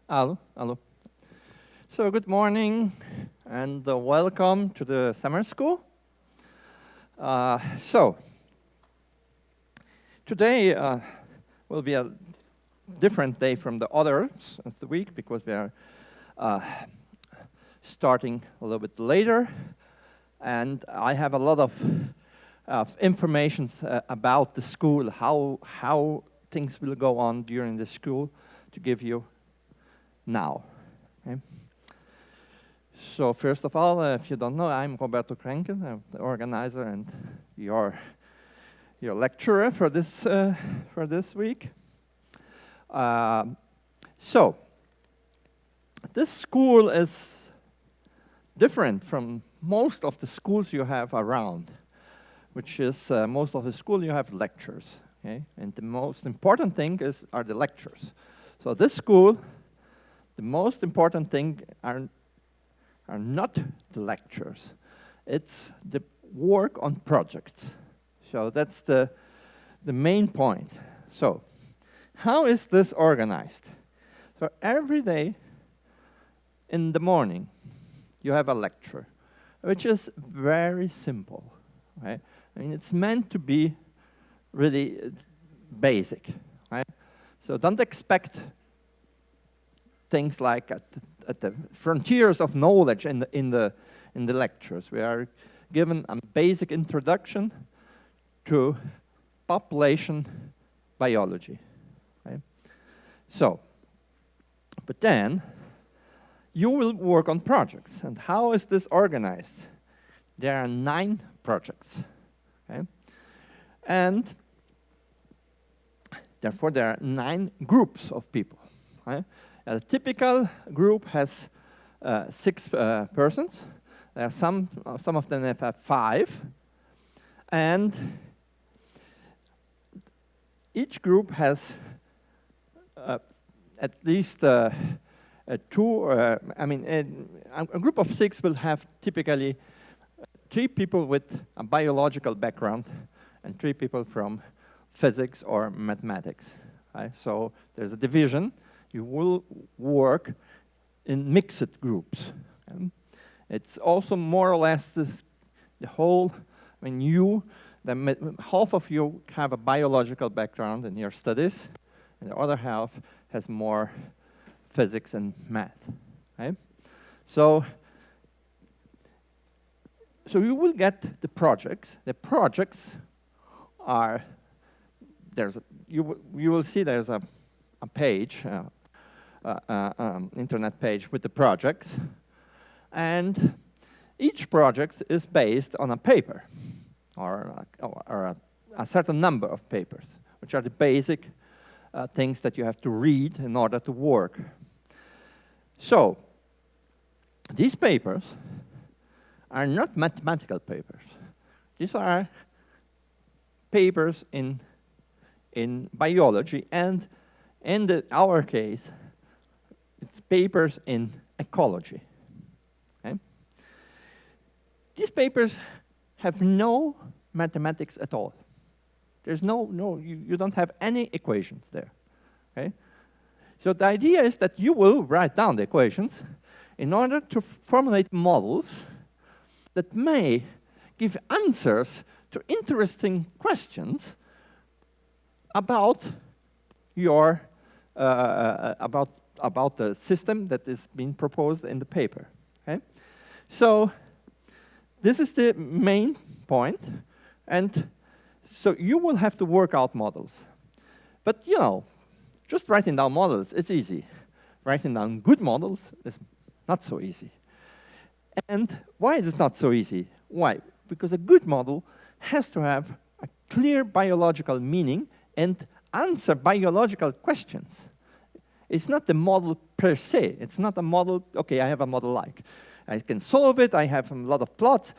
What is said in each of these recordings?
Hello, hello. So good morning and welcome to the summer school. So today will be a different day from the others of the week because we are starting a little bit later, and I have a lot of information about the school, how things will go on during the school to give you now. Okay. So first of all, if you don't know, I'm Roberto Kraenkel. I'm the organizer and your lecturer for this week. So this school is different from most of the schools you have around, which is most of the school you have lectures. Okay? And the most important thing are the lectures. So this school, the most important thing are not the lectures. It's the work on projects. So that's the main point. So how is this organized? So every day in the morning, you have a lecture, which is very simple. Right? I mean, it's meant to be really basic. Right? So don't expect things like at the frontiers of knowledge in the lectures. We are given a basic introduction to population biology. Right? So, but then you will work on projects. And how is this organized? There are 9 projects. Okay? And therefore, there are 9 groups of people. Right? A typical group has 6 persons. There are some of them have 5. And each group has at least 2, a group of 6 will have typically 3 people with a biological background and 3 people from physics or mathematics. Right? So there's a division. You will work in mixed groups. It's also more or less the whole, I mean, half of you have a biological background in your studies, and the other half has more physics and math. Right? So you will get the projects. The projects are, you will see there's a page, internet page with the projects, and each project is based on a paper or a certain number of papers, which are the basic things that you have to read in order to work. So these papers are not mathematical papers. These are papers in biology, and in our case, it's papers in ecology. Okay? These papers have no mathematics at all. There's you don't have any equations there. Okay? So the idea is that you will write down the equations in order to formulate models that may give answers to interesting questions about your about the system that is being proposed in the paper. Okay? So this is the main point, and so you will have to work out models. But just writing down models, it's easy. Writing down good models is not so easy. And why is it not so easy? Why? Because a good model has to have a clear biological meaning and answer biological questions. It's not the model per se. It's not a model, okay, I have a model like. I can solve it, I have a lot of plots,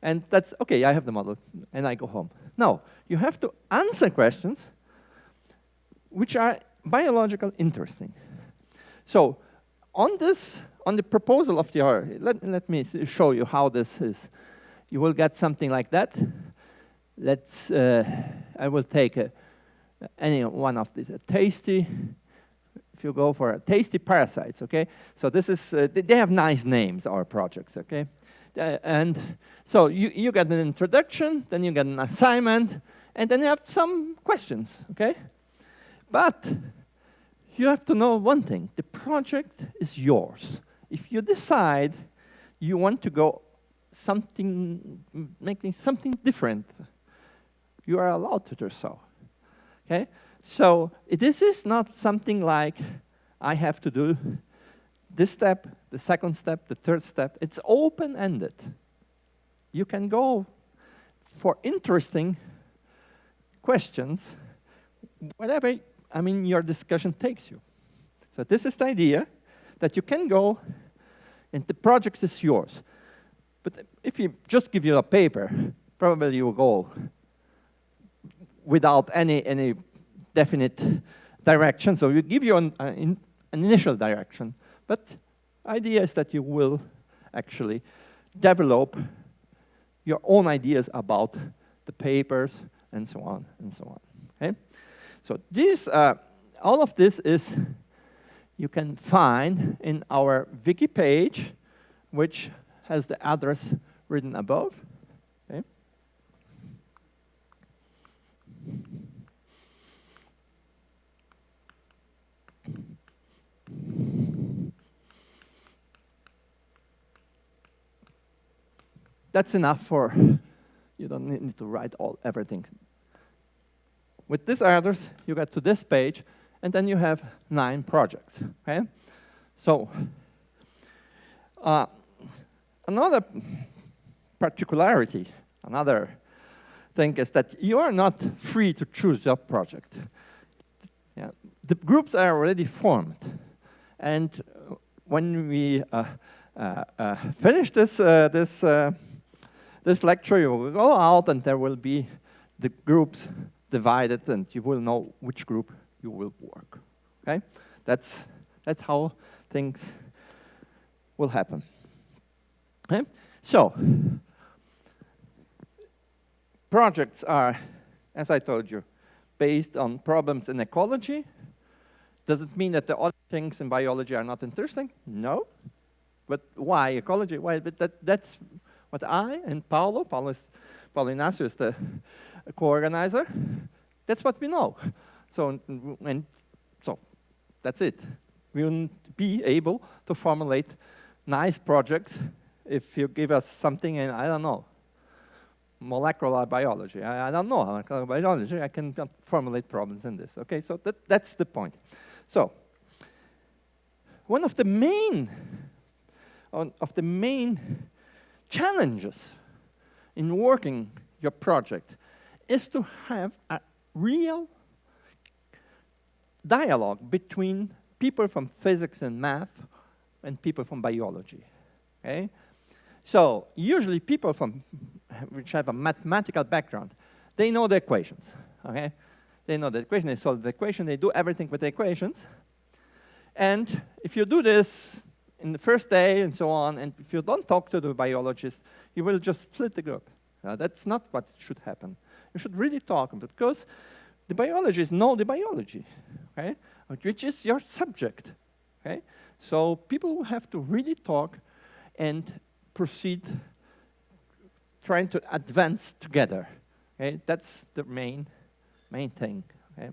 and that's, okay, I have the model, and I go home. No, you have to answer questions which are biological interesting. So on the proposal of the, let me show you how this is. You will get something like that. I will take any one of these, a tasty if you go for tasty parasites, okay? So this is, they have nice names, our projects, okay? And so you get an introduction, then you get an assignment, and then you have some questions, okay? But you have to know one thing. The project is yours. If you decide you want to go making something different, you are allowed to do so, okay? So this is not something like I have to do this step, the second step, the third step. It's open-ended. You can go for interesting questions, whatever, I mean, your discussion takes you. So this is the idea that you can go and the project is yours. But if you just give you a paper, probably you will go without any definite direction. So we give you an initial direction. But the idea is that you will actually develop your own ideas about the papers and so on and so on. Okay? So this, all of this is you can find in our wiki page, which has the address written above. Okay? That's enough for, you don't need to write everything. With this address, you get to this page, and then you have 9 projects, okay? So, another particularity, another thing is that you are not free to choose your project. Yeah, the groups are already formed. And when we finish this lecture, you will go out and there will be the groups divided and you will know which group you will work. Okay? That's how things will happen. Okay? So, projects are, as I told you, based on problems in ecology. Does it mean that the other things in biology are not interesting? No. But why ecology? Why? But that's what I and Paulo Inácio is the co-organizer, that's what we know. So that's it. We wouldn't be able to formulate nice projects if you give us something in, I don't know, molecular biology. I don't know molecular biology. I cannot formulate problems in this. Okay, so that's the point. So one of the main challenges in working your project is to have a real dialogue between people from physics and math and people from biology. Okay? So usually people which have a mathematical background, they know the equations. Okay? They know the equation, they solve the equation, they do everything with the equations. And if you do this in the first day and so on, and if you don't talk to the biologist, you will just split the group. That's not what should happen. You should really talk, because the biologists know the biology, okay? Which is your subject. Okay? So people have to really talk and proceed trying to advance together. Okay? That's the main thing. Okay?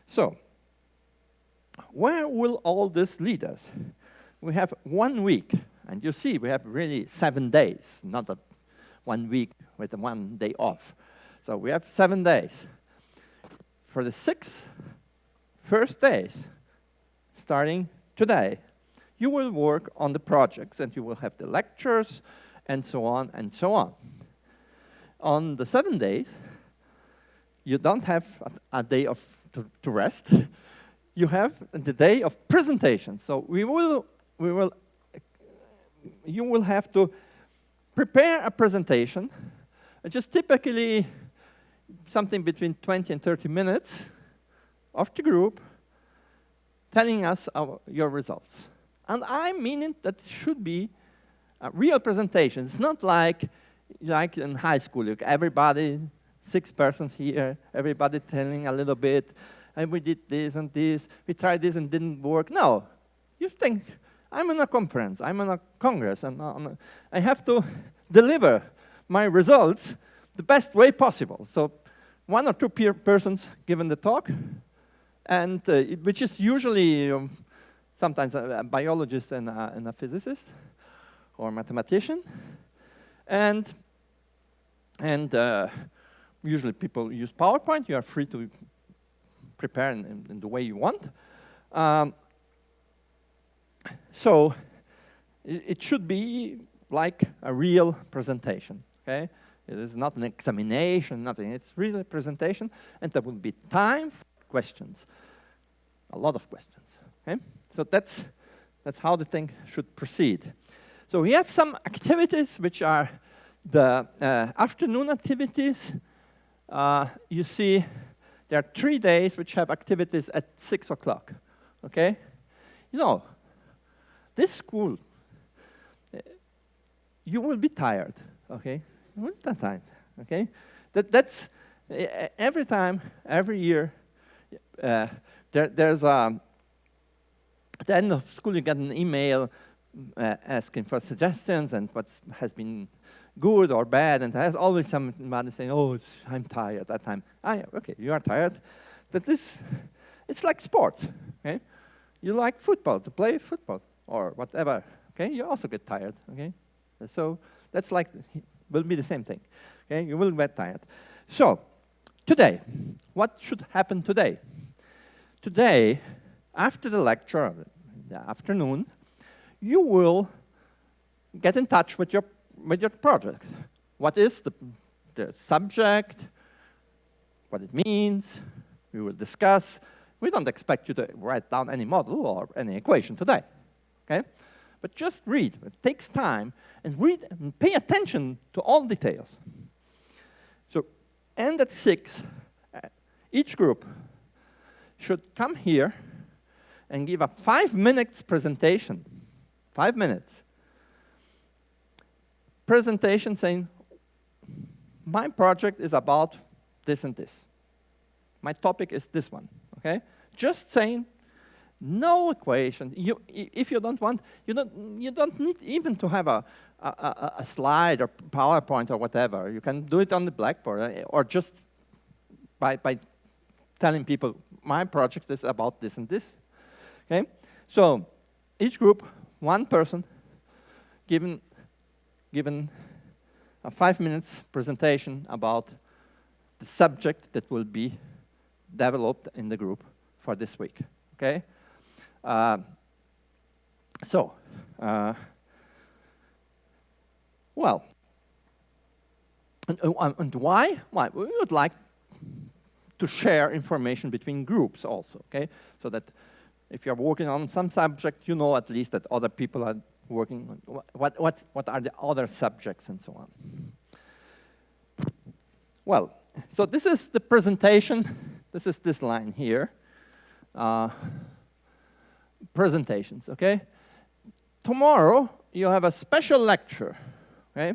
So where will all this lead us? We have 1 week, and you see we have really 7 days, not 1 week with 1 day off. So we have 7 days. For the 6 first days, starting today, you will work on the projects and you will have the lectures and so on and so on. On the 7 days, you don't have a day to rest. You have the day of presentation. So you will have to prepare a presentation, just typically something between 20 and 30 minutes of the group telling us your results. And I mean it, that should be a real presentation. It's not like in high school, everybody, 6 persons here, everybody telling a little bit, and we did this and this, we tried this and didn't work. No, you think, I'm in a conference, I'm in a congress, and I have to deliver my results the best way possible. So 1 or 2 persons given the talk, and which is usually sometimes a biologist and a physicist or mathematician, and usually people use PowerPoint. You are free to prepare in the way you want. So it should be like a real presentation, okay? It is not an examination, nothing. It's really a presentation, and there will be time for questions, a lot of questions, okay? So that's how the thing should proceed. So we have some activities which are the afternoon activities. You see there are 3 days which have activities at 6 o'clock, okay? You know, this school, you will be tired, okay? With that time, okay? That's every time, every year, there's at the end of school you get an email asking for suggestions and what has been good or bad, and there's always somebody saying, "Oh, I'm tired." That time, okay, you are tired. It's like sports, okay? You like football, to play football or whatever, okay? You also get tired, okay? So that's like will be the same thing, okay? You will get tired. So today, what should happen today? Today, after the lecture, in the afternoon, you will get in touch with your project. What is the subject? What it means? We will discuss. We don't expect you to write down any model or any equation today, okay? But just read. It takes time, and read and pay attention to all details. So, and at 6, each group should come here and give a 5 minutes presentation. 5 minutes. Presentation saying, my project is about this and this. My topic is this one, okay? Just saying, no equation. If you don't want, you don't need even to have a slide or PowerPoint or whatever. You can do it on the blackboard or just by telling people, my project is about this and this, okay? So each group, 1 person, given a 5 minutes presentation about the subject that will be developed in the group for this week, okay? Well, and why? Why? We would like to share information between groups also, okay? So that if you're working on some subject, you know at least that other people are working on what are the other subjects and so on. Well, so this is the presentation. This is this line here. Presentations, okay? Tomorrow, you have a special lecture, okay?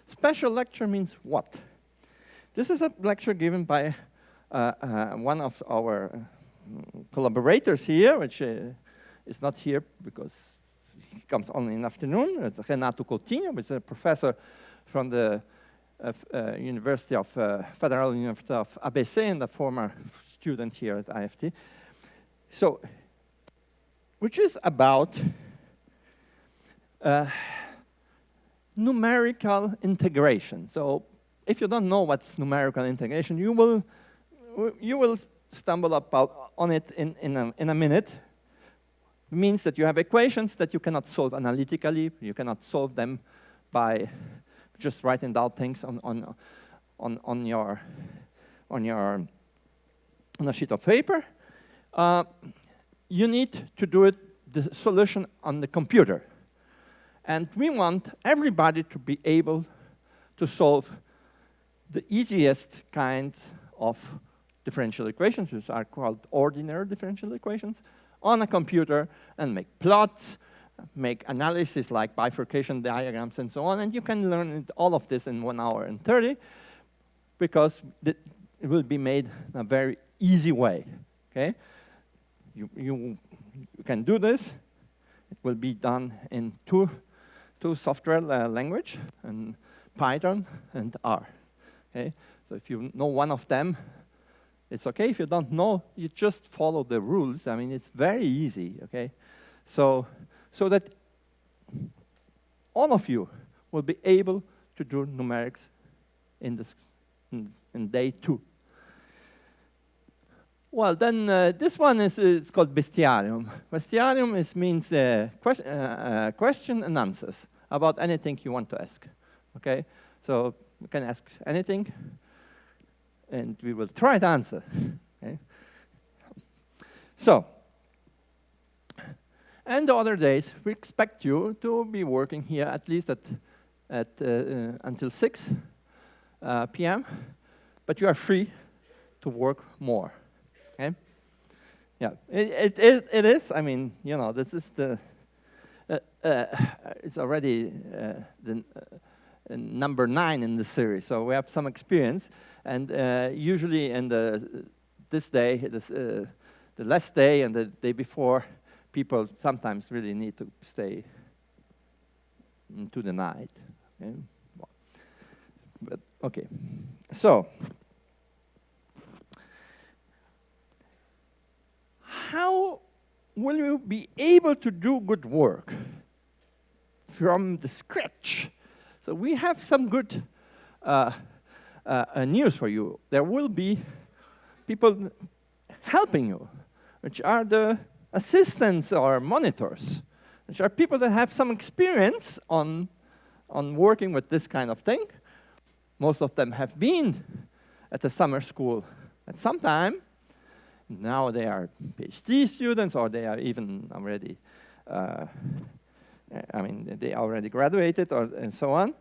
Special lecture means what? This is a lecture given by one of our collaborators here, which is not here because he comes only in the afternoon. It's Renato Coutinho, which is a professor from the University of Federal University of ABC and a former student here at IFT. So, which is about numerical integration. So, if you don't know what's numerical integration, you will stumble on it in a minute. It means that you have equations that you cannot solve analytically. You cannot solve them by just writing down things on a sheet of paper. You need to do it, the solution on the computer. And we want everybody to be able to solve the easiest kind of differential equations, which are called ordinary differential equations, on a computer and make plots, make analysis like bifurcation diagrams and so on. And you can learn all of this in 1 hour and 30 because it will be made in a very easy way. Okay, you can do this. It will be done in two software language, and Python and R. Okay, so if you know one of them, it's okay. If you don't know, you just follow the rules. I mean, it's very easy. Okay, so that all of you will be able to do numerics in this in day 2. Well, then this one is called bestiarium. Bestiarium means question and answers about anything you want to ask. Okay, so you can ask anything, and we will try to answer. Okay? So, and the other days we expect you to be working here at least until 6 p.m. But you are free to work more. Okay? Yeah, it is. I mean, you know, this is the. It's already the number 9 in the series, so we have some experience. And usually, in this day, the last day and the day before, people sometimes really need to stay into the night. Okay? But okay, so. How will you be able to do good work from the scratch? So we have some good news for you. There will be people helping you, which are the assistants or monitors, which are people that have some experience on working with this kind of thing. Most of them have been at the summer school at some time. Now they are PhD students, or they are even already, I mean, they already graduated, and so on.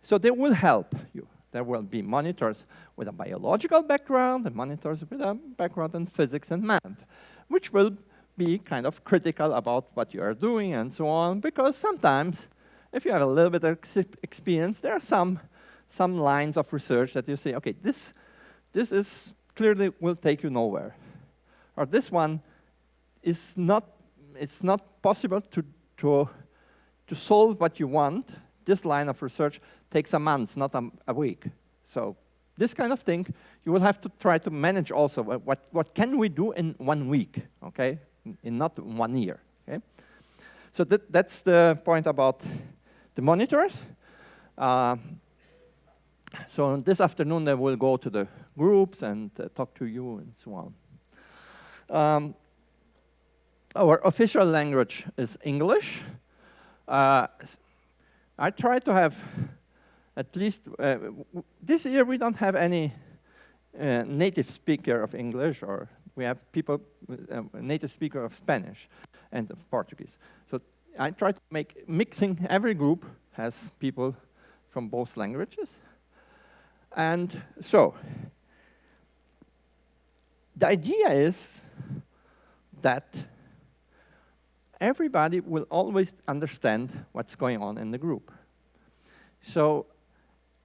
So they will help you. There will be monitors with a biological background and monitors with a background in physics and math, which will be kind of critical about what you are doing and so on, because sometimes, if you have a little bit of experience, there are some lines of research that you say, okay, this is clearly will take you nowhere. Or this one is not, it's not possible to solve what you want. This line of research takes a month, not a week. So this kind of thing, you will have to try to manage also. What can we do in 1 week, okay? In not 1 year, okay? So that's the point about the monitors. So this afternoon, they will go to the groups and talk to you and so on. Our official language is English. I try to have at least, this year we don't have any native speaker of English, or we have people, native speaker of Spanish and of Portuguese. So I try to make mixing, every group has people from both languages. And so, the idea is that everybody will always understand what's going on in the group. So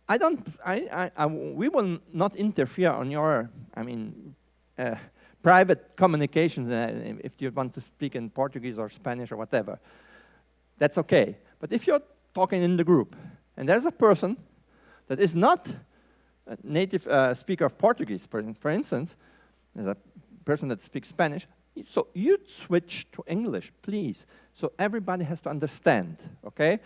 we will not interfere on your, private communications if you want to speak in Portuguese or Spanish or whatever. That's okay. But if you're talking in the group, and there's a person that is not a native speaker of Portuguese, for instance, there's a person that speaks Spanish, so you switch to English, please. So everybody has to understand, okay?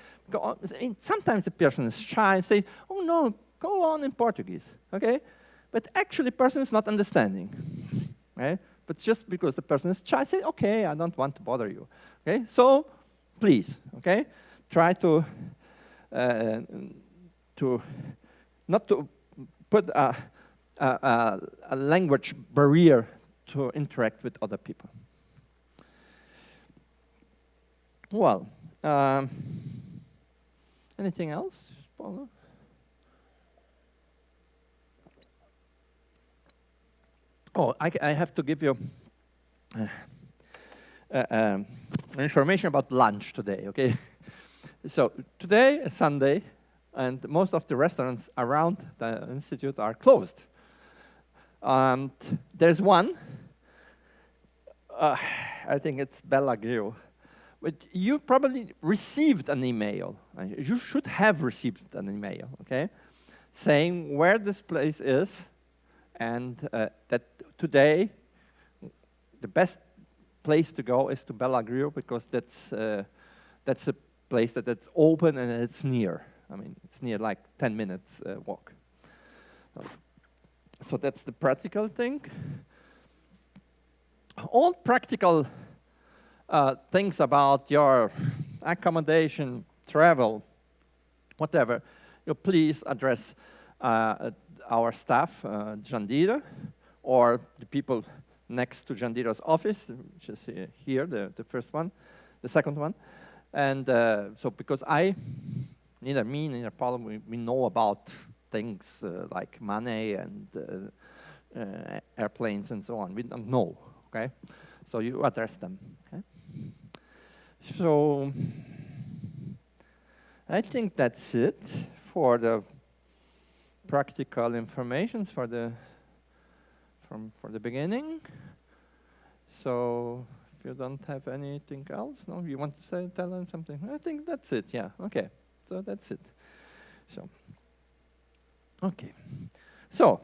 Sometimes the person is shy and says, oh no, go on in Portuguese, okay? But actually the person is not understanding, right? But just because the person is shy, say, okay, I don't want to bother you, okay? So please, okay? Try to not to put a language barrier to interact with other people. Well, anything else, Paulo? Oh, I have to give you information about lunch today, okay? So today is Sunday, and most of the restaurants around the institute are closed. And there's one I think it's Bellagio. But you probably received an email. You should have received an email, okay, saying where this place is, and that today the best place to go is to Bellagio because that's a place that's open and it's near. I mean, it's near like 10 minutes walk. So that's the practical thing. All practical things about your accommodation, travel, whatever, you please address our staff, Jandira, or the people next to Jandira's office, which is here, the first one, the second one. And so because neither me, neither Paul, we know about things like money and airplanes and so on. We don't know, okay? So you address them, okay? So I think that's it for the practical information for the beginning. So if you don't have anything else, no, you want to tell them something? I think that's it. Yeah. Okay. So that's it. So okay. So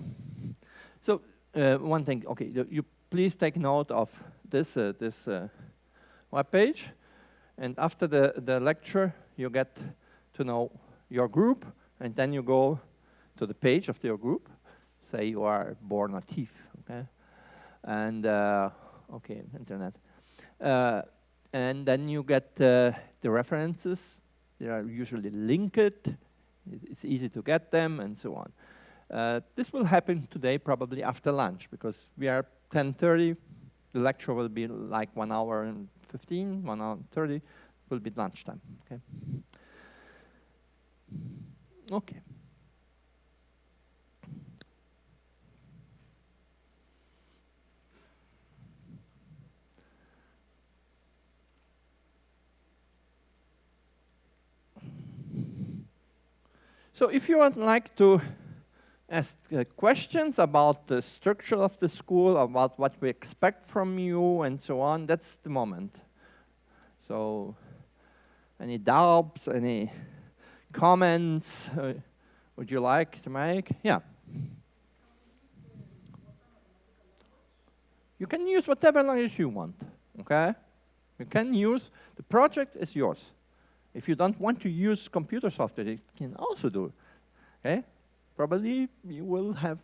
one thing. Okay, you please take note of this web page, and after the lecture, you get to know your group, and then you go to the page of your group. Say you are born a thief, okay? And okay, internet, and then you get the references. They are usually linked. It's easy to get them, and so on. This will happen today, probably after lunch, because we are 10:30. The lecture will be like 1 hour and 15, 1 hour and 30. Will be lunchtime. Okay. Okay. So if you would like to ask questions about the structure of the school, about what we expect from you, and so on, that's the moment. So any doubts, any comments would you like to make? Yeah. You can use whatever language you want, okay? You can use, the project is yours. If you don't want to use computer software, you can also do, okay? Probably you will have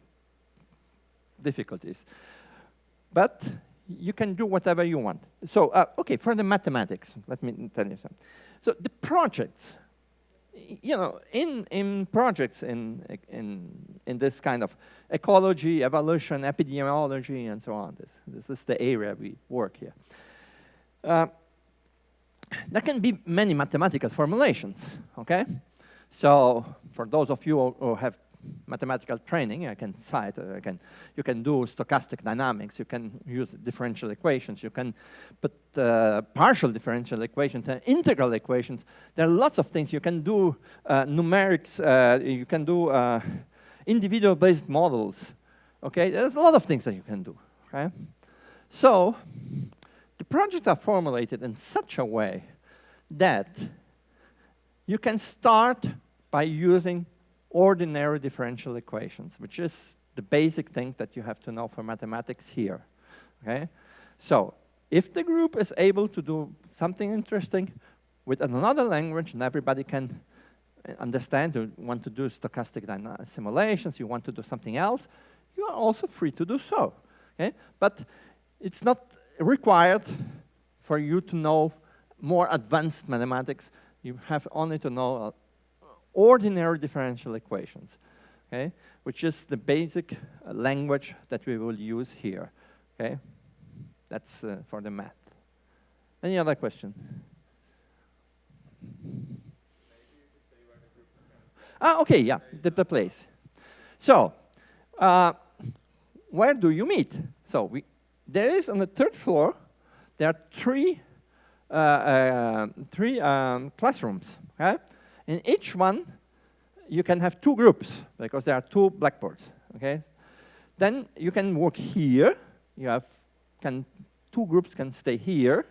difficulties. But you can do whatever you want. So, okay, for the mathematics, let me tell you something. So the projects, you know, in projects in this kind of ecology, evolution, epidemiology, and so on, this is the area we work here. There can be many mathematical formulations, okay? So for those of you who have mathematical training, I can cite, you can do stochastic dynamics, you can use differential equations, you can put partial differential equations, integral equations. There are lots of things. You can do numerics, you can do individual-based models, okay? There's a lot of things that you can do, okay? So the projects are formulated in such a way that you can start by using ordinary differential equations, which is the basic thing that you have to know for mathematics here, okay? So if the group is able to do something interesting with another language and everybody can understand, you want to do stochastic simulations, you want to do something else, you are also free to do so, okay? But it's not required for you to know more advanced mathematics. You have only to know ordinary differential equations, okay? Which is the basic language that we will use here, okay? That's for the math. Any other question? Okay, yeah, the place. So, where do you meet? So there is on the 3rd floor, there are three classrooms, okay? In each one, you can have 2 groups because there are 2 blackboards, okay? Then you can work here. You have 2 two groups can stay here.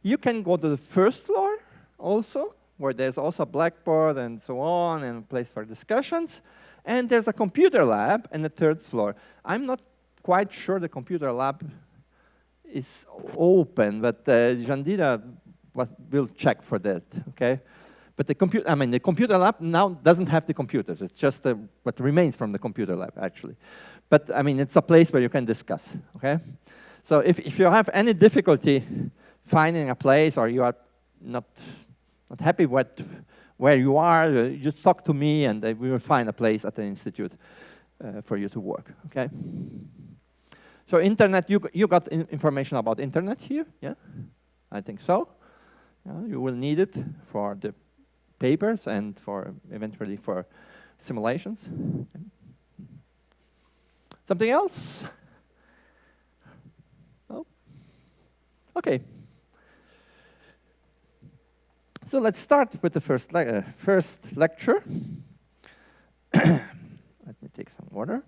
You can go to the first floor also, where there's also a blackboard and so on, and a place for discussions. And there's a computer lab in the third floor. I'm not quite sure the computer lab is open, but Jandira will check for that, okay? But the computer lab now doesn't have the computers. It's just what remains from the computer lab, actually. But I mean, it's a place where you can discuss, okay? So if you have any difficulty finding a place, or you are not happy where you are, you just talk to me, and we will find a place at the institute for you to work, okay? So internet, you got information about internet here, yeah? I think so. You will need it for the papers and for eventually for simulations. Something else? No? Okay. So let's start with the first lecture. Let me take some water.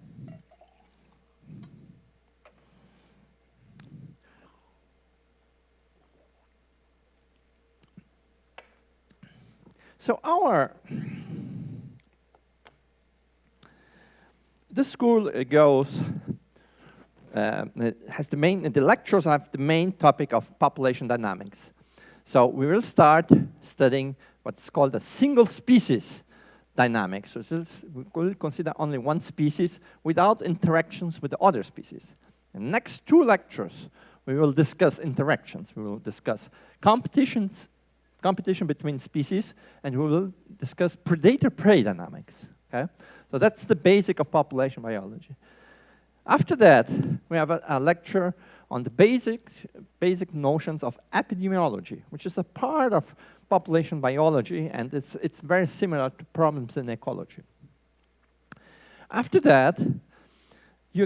So this school goes, the lectures have the main topic of population dynamics. So we will start studying what's called a single species dynamics. So we will consider only one species without interactions with the other species. The next two lectures, we will discuss interactions. We will discuss competition between species, and we will discuss predator-prey dynamics, okay? So that's the basic of population biology. After that, we have a lecture on the basic notions of epidemiology, which is a part of population biology, and it's very similar to problems in ecology. After that, you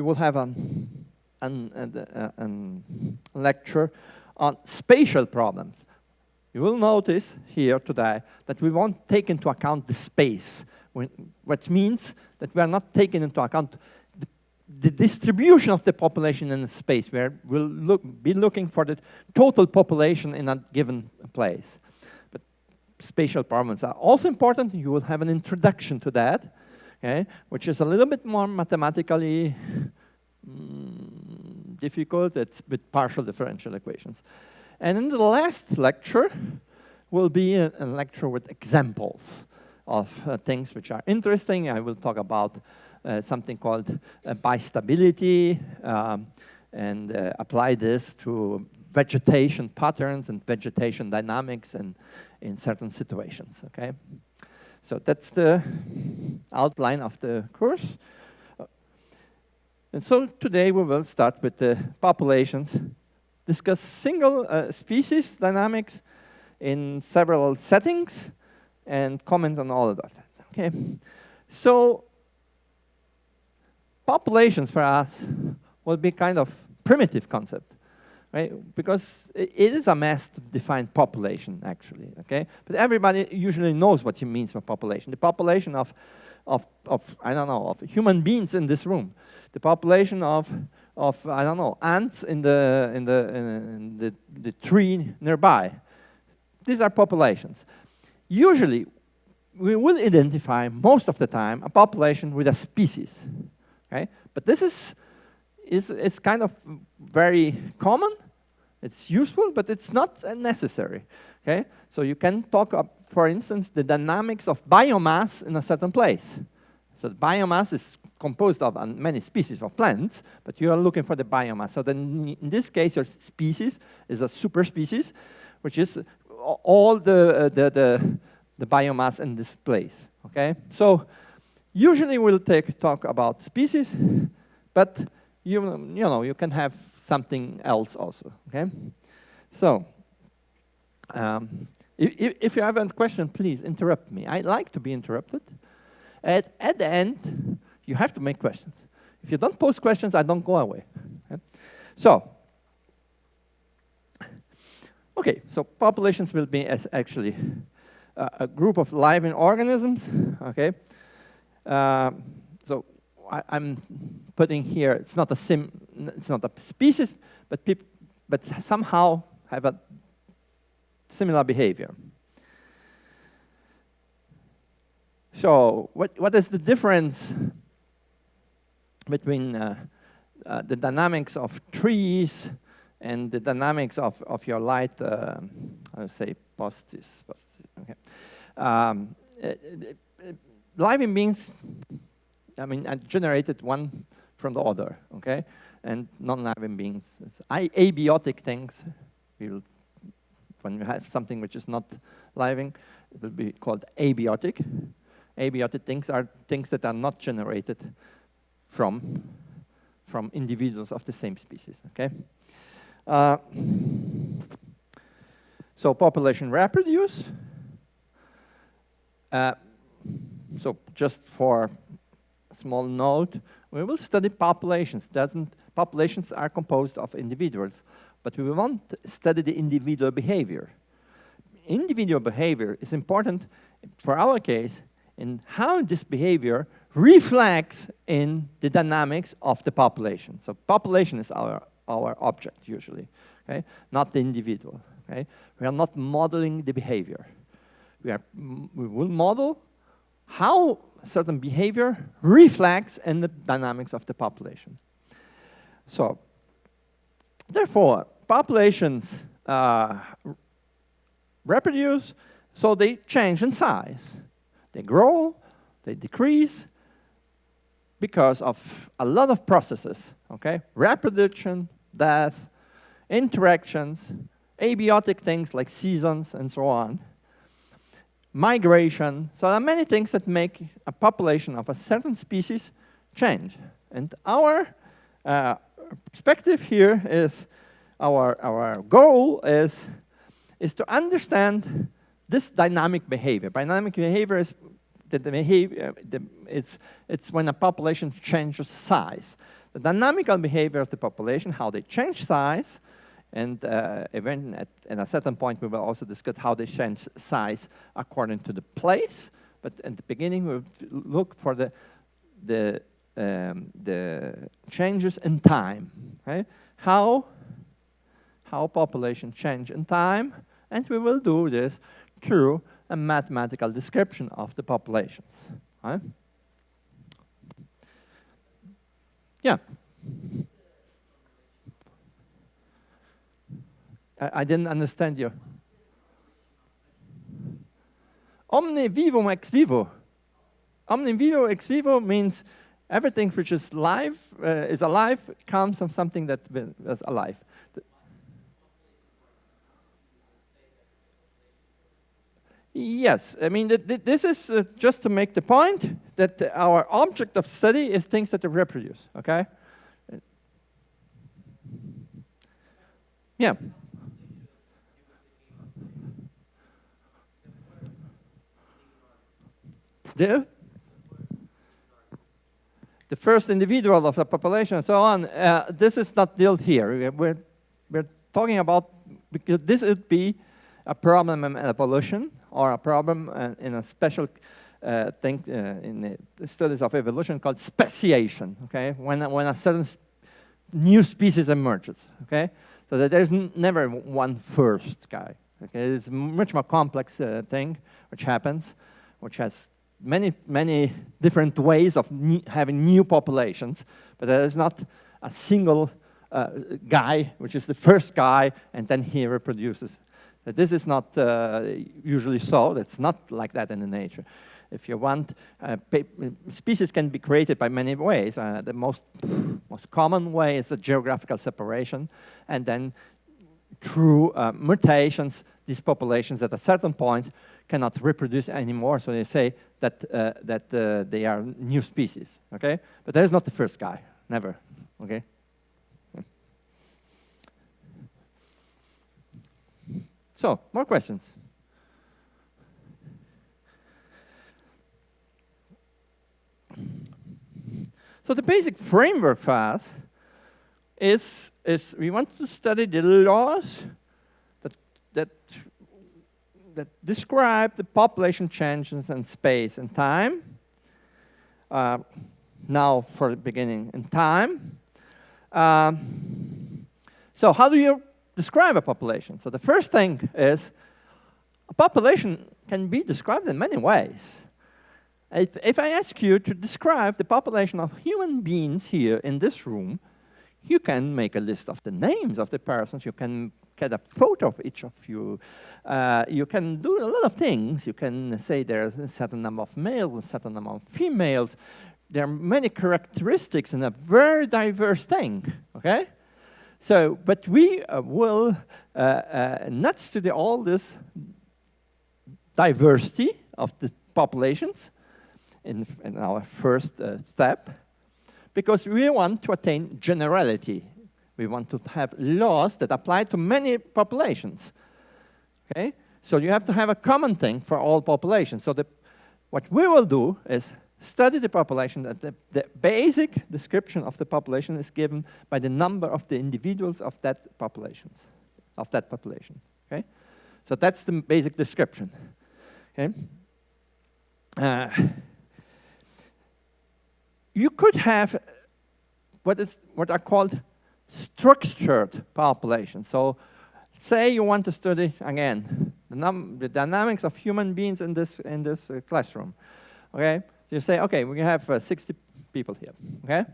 will have a lecture on spatial problems. You will notice here today that we won't take into account the space, which means that we are not taking into account the distribution of the population in the space. We'll be looking for the total population in a given place. But spatial problems are also important. You will have an introduction to that, okay, which is a little bit more mathematically difficult. It's with partial differential equations. And in the last lecture will be a lecture with examples of things which are interesting. I will talk about something called bistability and apply this to vegetation patterns and vegetation dynamics and in certain situations, okay? So that's the outline of the course. And so today we will start with the populations, discuss single species dynamics in several settings, and comment on all of that, okay? So populations for us will be kind of primitive concept, right? Because it is a mess to define population, actually, okay? But everybody usually knows what it means by population. The population of I don't know, of human beings in this room, the population of I don't know, ants in the tree nearby. These are populations. Usually, we will identify most of the time a population with a species. Okay? But this is kind of very common. It's useful, but it's not necessary. Okay? So you can talk, for instance, the dynamics of biomass in a certain place. So the biomass is composed of many species of plants, but you are looking for the biomass. So then in this case, your species is a superspecies, which is all the biomass in this place. Okay? So usually we'll talk about species, but you can have something else also. Okay? So if you have a question, please interrupt me. I like to be interrupted. At the end, you have to make questions. If you don't pose questions, I don't go away. Okay? So, okay, so populations will be actually a group of living organisms. Okay, so I'm putting here, it's not a species, but somehow have a similar behavior. So what is the difference between the dynamics of trees and the dynamics of your light, I would say postis, okay. Living beings, I mean, are generated one from the other, okay? And non-living beings, abiotic things, when you have something which is not living, it will be called abiotic. Abiotic things are things that are not generated from individuals of the same species, okay? So population reproduce. So just for a small note, we will study populations. Populations are composed of individuals, but we won't study the individual behavior. Individual behavior is important for our case in how this behavior reflects in the dynamics of the population. So population is our object usually, okay? Not the individual, okay? We are not modeling the behavior. We will model how certain behavior reflects in the dynamics of the population. So, therefore, populations reproduce, so they change in size. They grow, they decrease, because of a lot of processes, okay? Reproduction, death, interactions, abiotic things like seasons and so on, migration. So there are many things that make a population of a certain species change. And our perspective here is, our goal is to understand this dynamic behavior. Dynamic behavior is the behavior, it's when a population changes size. The dynamical behavior of the population, how they change size, and even at a certain point we will also discuss how they change size according to the place. But at the beginning we'll look for the changes in time. Okay? How population change in time, and we will do this through a mathematical description of the populations. Right? Yeah. I didn't understand you. Omne vivum ex vivo. Omne vivo ex vivo means everything which is alive comes from something that is alive. Yes, I mean, this is just to make the point that our object of study is things that reproduce, okay? Yeah. The first individual of the population and so on, this is not dealt here. We're talking about, because this would be a problem in evolution, or a problem in a special thing in the studies of evolution called speciation, okay? When a certain new species emerges, okay? So that there's never one first guy, okay? It's a much more complex thing which happens, which has many different ways of having new populations, but there is not a single guy, which is the first guy, and then he reproduces. This is not usually so. It's not like that in the nature. If you want, species can be created by many ways. The most common way is the geographical separation, and then through mutations, these populations at a certain point cannot reproduce anymore, so they say that they are new species, okay? But that is not the first guy, never, okay? So, more questions? So the basic framework for us is we want to study the laws that describe the population changes in space and time. now for the beginning in time. So how do you describe a population? So the first thing is a population can be described in many ways. If I ask you to describe the population of human beings here in this room, you can make a list of the names of the persons. You can get a photo of each of you. You can do a lot of things. You can say there's a certain number of males, a certain number of females. There are many characteristics in a very diverse thing, okay? So, but we will not study all this diversity of the populations in our first step, because we want to attain generality. We want to have laws that apply to many populations, okay? So you have to have a common thing for all populations. So what we will do is study the population, that the basic description of the population is given by the number of the individuals of that population, okay? So that's the basic description, okay? You could have what are called structured populations. So say you want to study, again, the dynamics of human beings in this classroom, okay? So you say, okay, we have 60 people here, okay?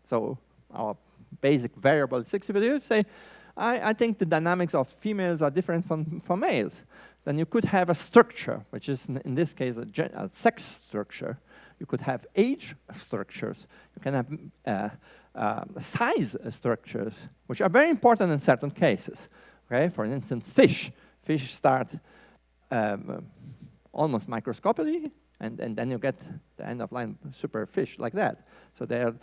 So our basic variable is 60, but you say, I think the dynamics of females are different from males. Then you could have a structure, which is, in this case, a sex structure. You could have age structures. You can have size structures, which are very important in certain cases, okay? For instance, fish. Fish start almost microscopically, and then you get the end of line super fish like that. So they're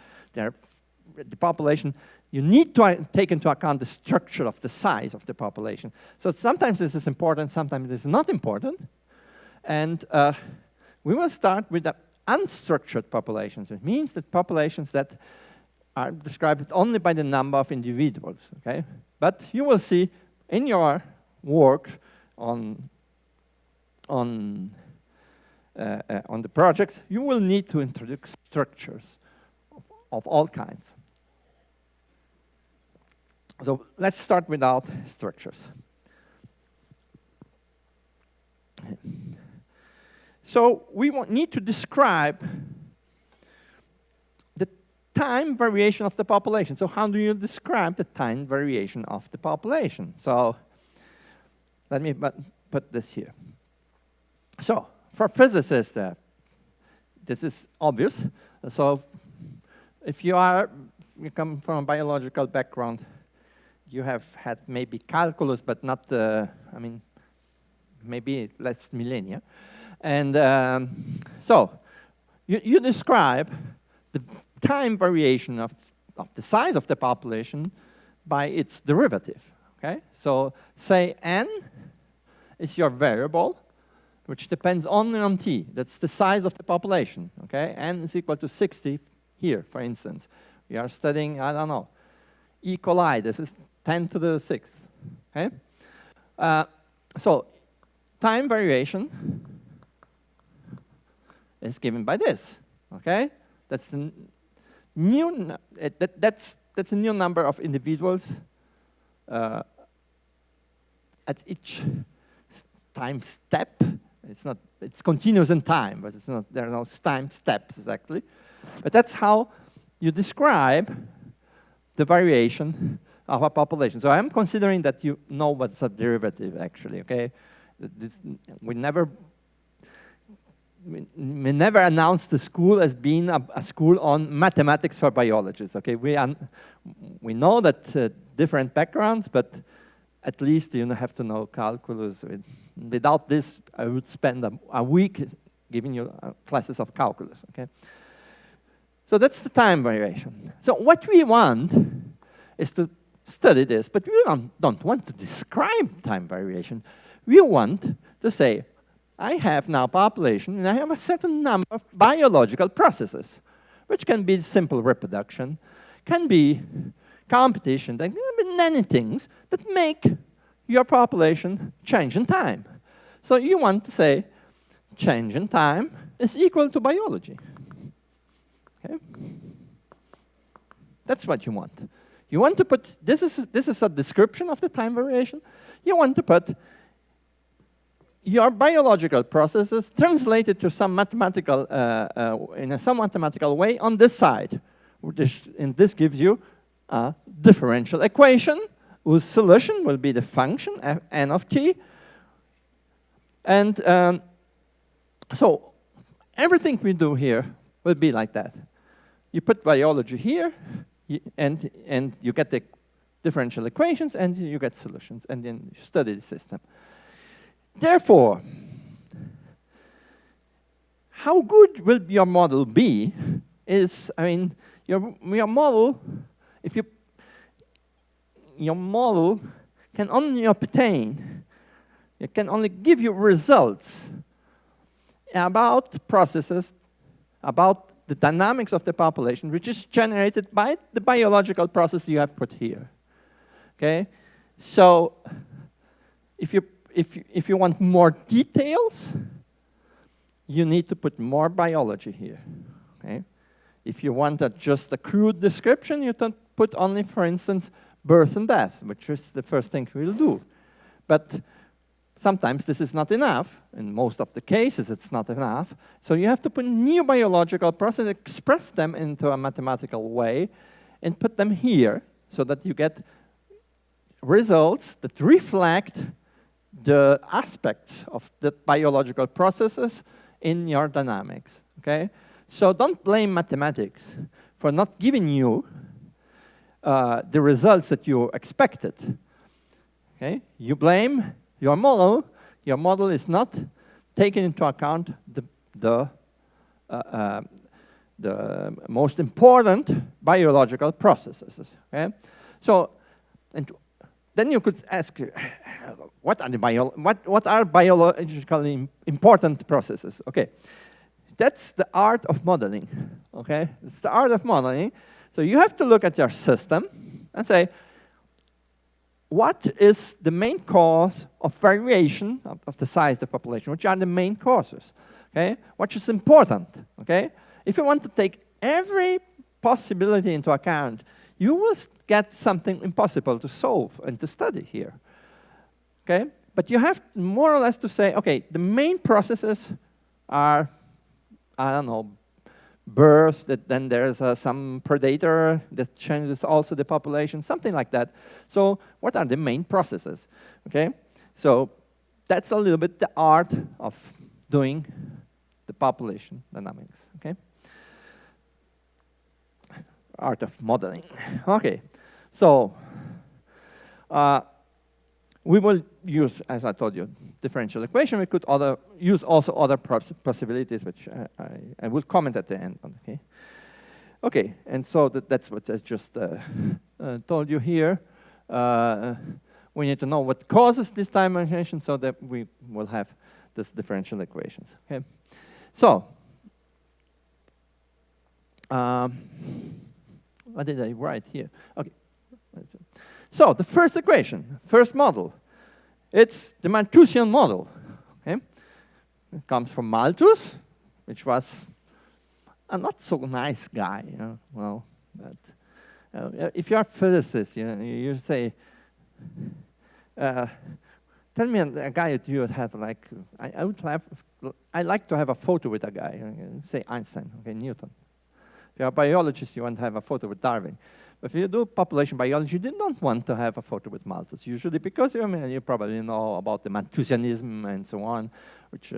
the population, you need to take into account the structure of the size of the population. So sometimes this is important, sometimes this is not important. And we will start with the unstructured populations. It means that populations that are described only by the number of individuals, okay? But you will see in your work on the projects, you will need to introduce structures of all kinds. So let's start without structures. So we need to describe the time variation of the population. So how do you describe the time variation of the population? So let me put this here. So for physicists, this is obvious. So if you come from a biological background, you have had maybe calculus, but not, I mean, maybe last millennia. And so you describe the time variation of the size of the population by its derivative, okay? So say n is your variable, which depends only on t. That's the size of the population, okay? N is equal to 60 here, for instance. We are studying, I don't know, E. coli. This is 10 to the 6th, okay? So time variation is given by this, okay? That's the new, that's a new number of individuals at each time step. It's continuous in time, but it's not, there are no time steps exactly. But that's how you describe the variation of a population. So I'm considering that you know what's a derivative actually, okay? We never announced the school as being a school on mathematics for biologists, okay? We know that different backgrounds, but at least you have to know calculus. Without this, I would spend a week giving you classes of calculus, okay? So that's the time variation. So what we want is to study this, but we don't want to describe time variation. We want to say, I have now population, and I have a certain number of biological processes, which can be simple reproduction, can be competition, there can be many things that make your population change in time. So you want to say, change in time is equal to biology. Okay? That's what you want. You want to put, this is a description of the time variation. You want to put your biological processes translated to some mathematical, in some mathematical way on this side. And this gives you a differential equation whose solution will be the function n of t. And so everything we do here will be like that. You put biology here, and you get the differential equations, and you get solutions, and then you study the system. Therefore, how good will your model be is, I mean, your model, your model can only obtain, it can only give you results about processes, about the dynamics of the population, which is generated by the biological process you have put here. Okay, so if you want more details, you need to put more biology here. Okay, if you want just a crude description, you don't put only, for instance, birth and death, which is the first thing we'll do. But sometimes this is not enough. In most of the cases, it's not enough. So you have to put new biological processes, express them into a mathematical way, and put them here so that you get results that reflect the aspects of the biological processes in your dynamics. Okay? So don't blame mathematics for not giving you the results that you expected. Okay? You blame your model. Your model is not taking into account the most important biological processes. Okay? So, and then you could ask, what are biologically important processes? Okay, that's the art of modeling. Okay, it's the art of modeling. So you have to look at your system and say, what is the main cause of variation of the size of the population? Which are the main causes? Okay, what is important? Okay, if you want to take every possibility into account, you will get something impossible to solve and to study here. Okay, but you have more or less to say, okay, the main processes are, I don't know, birth, that then there's some predator that changes also the population, something like that. So what are the main processes? Okay, so that's a little bit the art of doing the population dynamics. Okay, art of modeling. Okay, so we will use, as I told you, differential equation. We could use also other possibilities, which I will comment at the end on. Okay, okay, and so that's what I just told you here. We need to know what causes this time variation so that we will have this differential equations. Okay, so what did I write here? Okay. So the first equation, first model, it's the Malthusian model. Okay? It comes from Malthus, which was a not so nice guy. You know? Well, but, if you're a physicist, you say, tell me a guy that you would have like, I like to have a photo with a guy. Say Einstein, okay, Newton. If you're a biologist, you want to have a photo with Darwin. But if you do population biology, you don't want to have a photo with Malthus, usually because you probably know about the Malthusianism and so on. Which,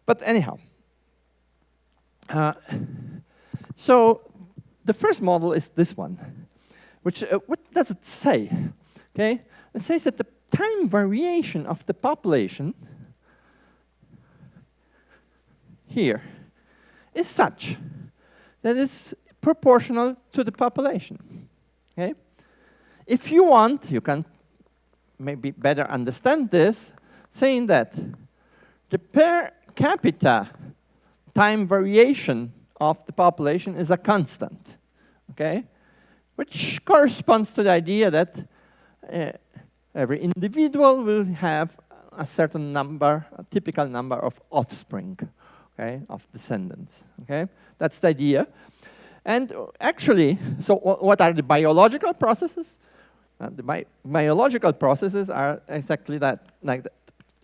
but anyhow, so the first model is this one, which what does it say? Okay, it says that the time variation of the population here is such that it's proportional to the population. Okay? If you want, you can maybe better understand this, saying that the per capita time variation of the population is a constant, okay? Which corresponds to the idea that every individual will have a certain number, a typical number of offspring, okay, of descendants, okay? That's the idea. And actually, so what are the biological processes? The biological processes are exactly that, like that.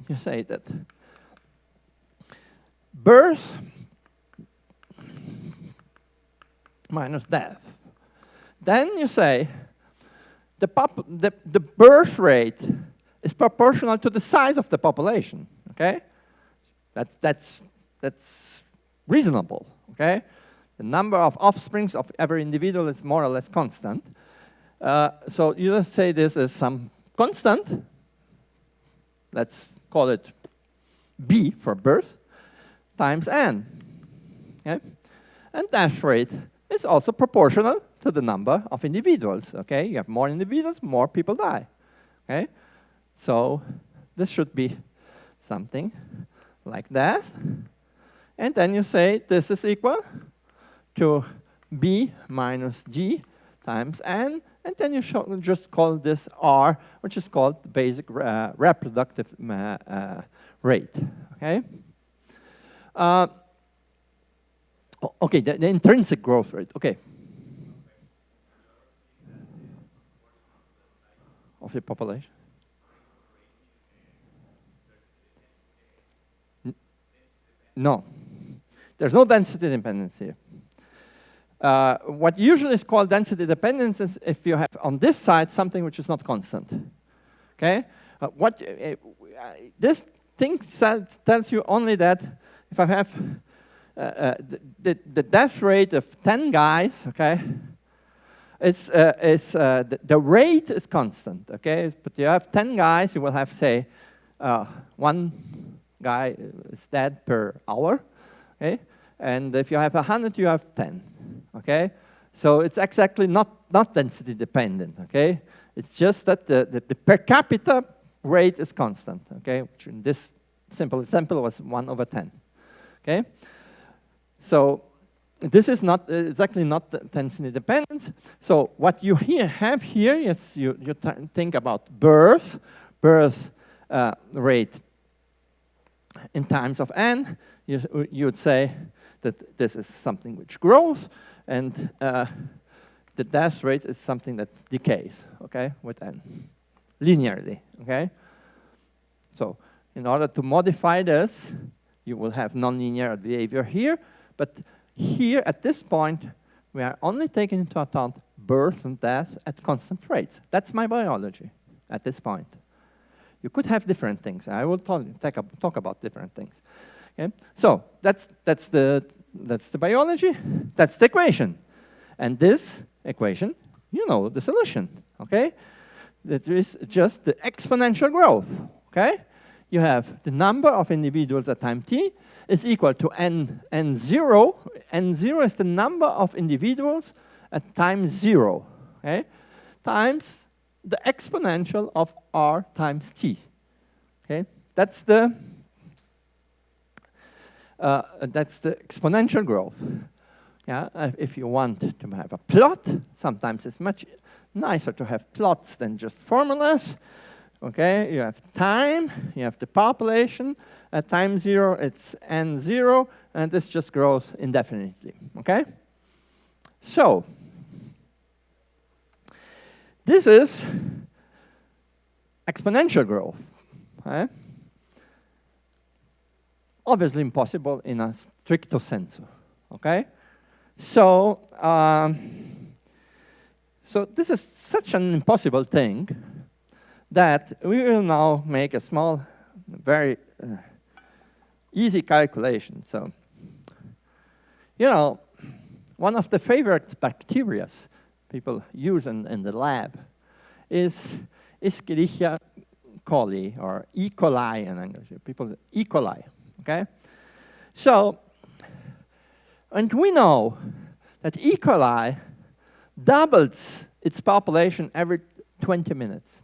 You say that birth minus death. Then you say the birth rate is proportional to the size of the population. Okay, that's reasonable. Okay, the number of offsprings of every individual is more or less constant. So you just say this is some constant. Let's call it B for birth times n. Okay, and death rate is also proportional to the number of individuals. Okay, you have more individuals, more people die. Okay, so this should be something like that. And then you say this is equal to B minus G times N, and then you just call this R, which is called the basic reproductive rate. Okay. Okay, the intrinsic growth rate. Okay. Of the population. No, there's no density dependence here. What usually is called density dependence is if you have on this side something which is not constant. Okay, this thing tells you only that if I have the death rate of 10 guys, okay, the rate is constant. Okay, but you have 10 guys, you will have say one guy is dead per hour. Okay, and if you have 100, you have 10. Okay, so it's exactly not density dependent. Okay, it's just that the per capita rate is constant. Okay, which in this simple example was 1/10. Okay, so this is not exactly not density dependent. So what you have here is you think about birth rate in times of n. You would say that this is something which grows, and the death rate is something that decays, okay, with n, linearly, okay? So in order to modify this, you will have nonlinear behavior here, but here at this point, we are only taking into account birth and death at constant rates. That's my biology at this point. You could have different things. I will talk about different things. Okay? So that's the biology. That's the equation. And this equation, you know the solution. Okay? That is just the exponential growth. Okay? You have the number of individuals at time t is equal to n0. N0 is the number of individuals at time 0. Okay? Times the exponential of r times t. Okay, that's the exponential growth. Yeah, if you want to have a plot, sometimes it's much nicer to have plots than just formulas. Okay, you have time, you have the population. At time 0, it's n0, and this just grows indefinitely. Okay, so this is exponential growth. Okay? Obviously impossible in a stricto sensu. Okay? So, so this is such an impossible thing that we will now make a small, very easy calculation. So, you know, one of the favorite bacteria people use in the lab is Escherichia coli, or E. coli in English. People, E. coli, okay? So, and we know that E. coli doubles its population every 20 minutes.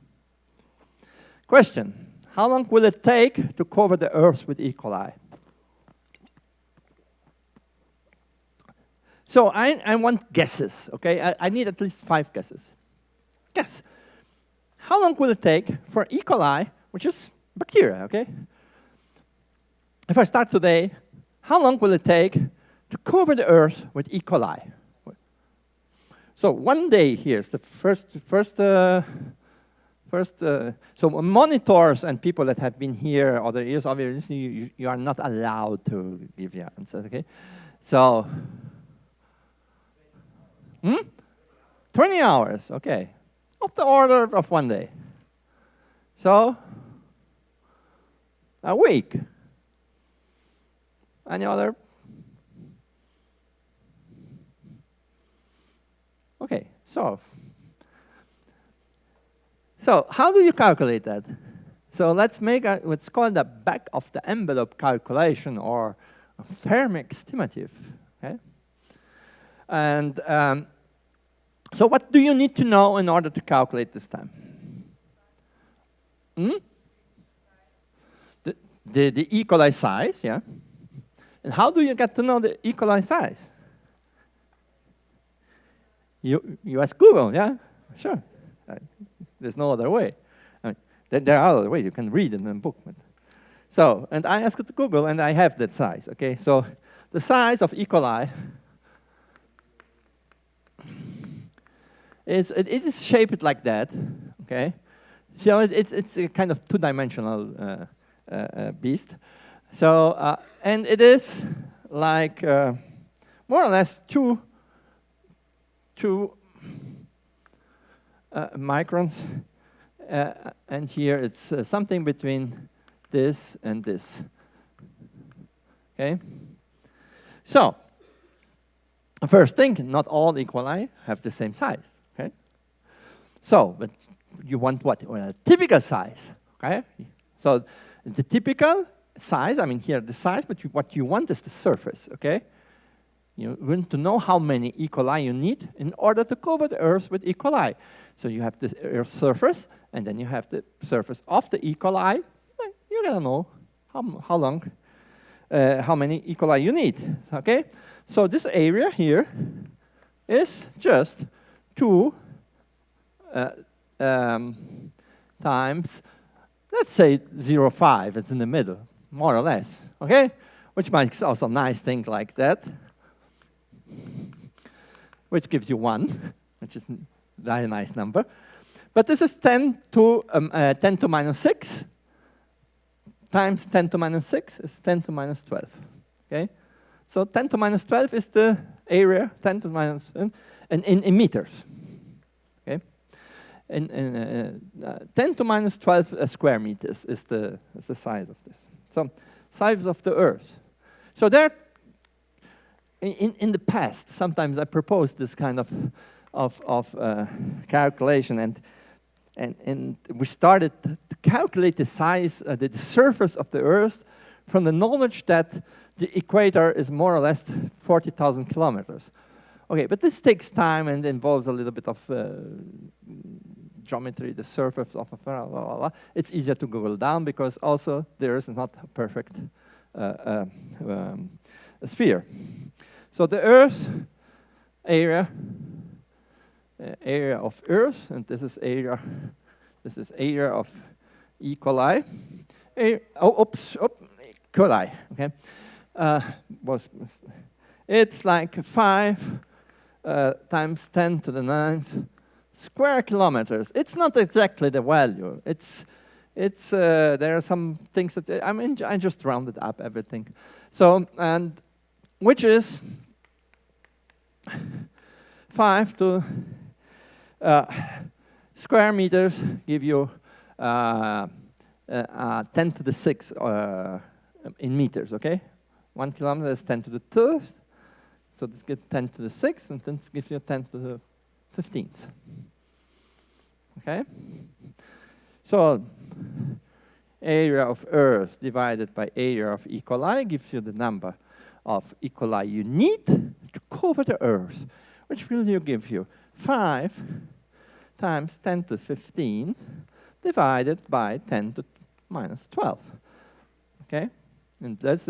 Question, how long will it take to cover the Earth with E. coli? So I want guesses, okay? I need at least 5 guesses. Guess. How long will it take for E. coli, which is bacteria, okay? If I start today, how long will it take to cover the Earth with E. coli? So one day here is the so monitors and people that have been here other years, obviously you are not allowed to give your answers, okay? So, 20 hours, okay. Of the order of one day. So, a week. Any other? Okay, so how do you calculate that? So let's make what's called a back of the envelope calculation or a Fermi estimative. Okay? And so what do you need to know in order to calculate this time? The equali size, yeah. And how do you get to know the equali size? You ask Google, yeah? Sure. There's no other way. I mean, there are other ways. You can read in a book. So, and I asked it to Google, and I have that size, okay? So the size of equali it is shaped like that, okay? So it's a kind of two-dimensional beast. So, and it is like more or less two microns, and here it's something between this and this. Okay? So, first thing, not all equali have the same size. Okay? So, but you want what? Well, a typical size. Okay? So, the typical size, I mean here the size, but what you want is the surface. Okay? You want to know how many equali you need in order to cover the Earth with equali. So you have the Earth's surface, and then you have the surface of the equali. You're gonna know how long, how many equali you need. Okay, so this area here is just 2 times, let's say 0.5. It's in the middle, more or less. Okay, which makes also a nice thing like that, which gives you 1, which is a very nice number. But this is 10 to minus 6 times 10 to minus 6 is 10 to minus 12. Okay? So 10 to minus 12 is the area, 10 to minus, in meters. Okay? 10 to minus 12 square meters is the size of this. So size of the Earth. So there, in the past, sometimes I proposed this kind of calculation, and we started to calculate the size, the surface of the Earth from the knowledge that the equator is more or less 40,000 kilometers. Okay, but this takes time and involves a little bit of geometry, the surface of a blah, blah, blah. It's easier to Google down because also there is not a perfect sphere. So the Earth area of Earth, and this is area of equali. Equali. Okay, it's like 5 times 10 to the 9th square kilometers. It's not exactly the value. It's there are some things that I just rounded up everything. So, and which is 5 to square meters give you 10 to the 6th in meters, okay? 1 kilometer is 10 to the 3rd, so this gives 10 to the 6th, and then this gives you 10 to the 15th. Okay? So area of Earth divided by area of equali gives you the number of equali you need to cover the Earth, which will give you 5 times 10 to 15 divided by 10 to minus 12. Okay? And that's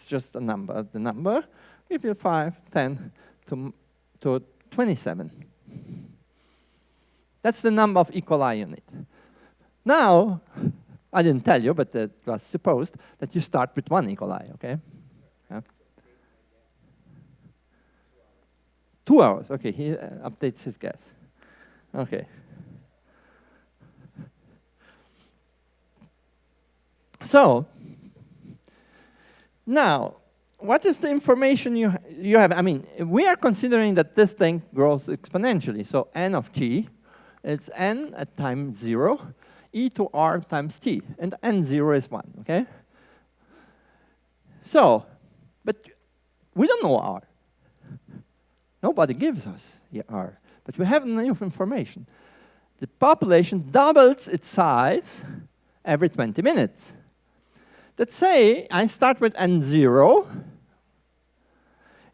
just a number. The number gives you 5, 10 to 27. That's the number of equali you need. Now, I didn't tell you, but it was supposed that you start with 1 equali, okay? Yeah. 2 hours. Okay, he updates his guess. Okay. So, now, what is the information you have? I mean, we are considering that this thing grows exponentially. So n of t, it's n at time 0, e to r times t. And n0 is 1, okay? So, but we don't know r. Nobody gives us r. But we have enough information. The population doubles its size every 20 minutes. Let's say I start with n0,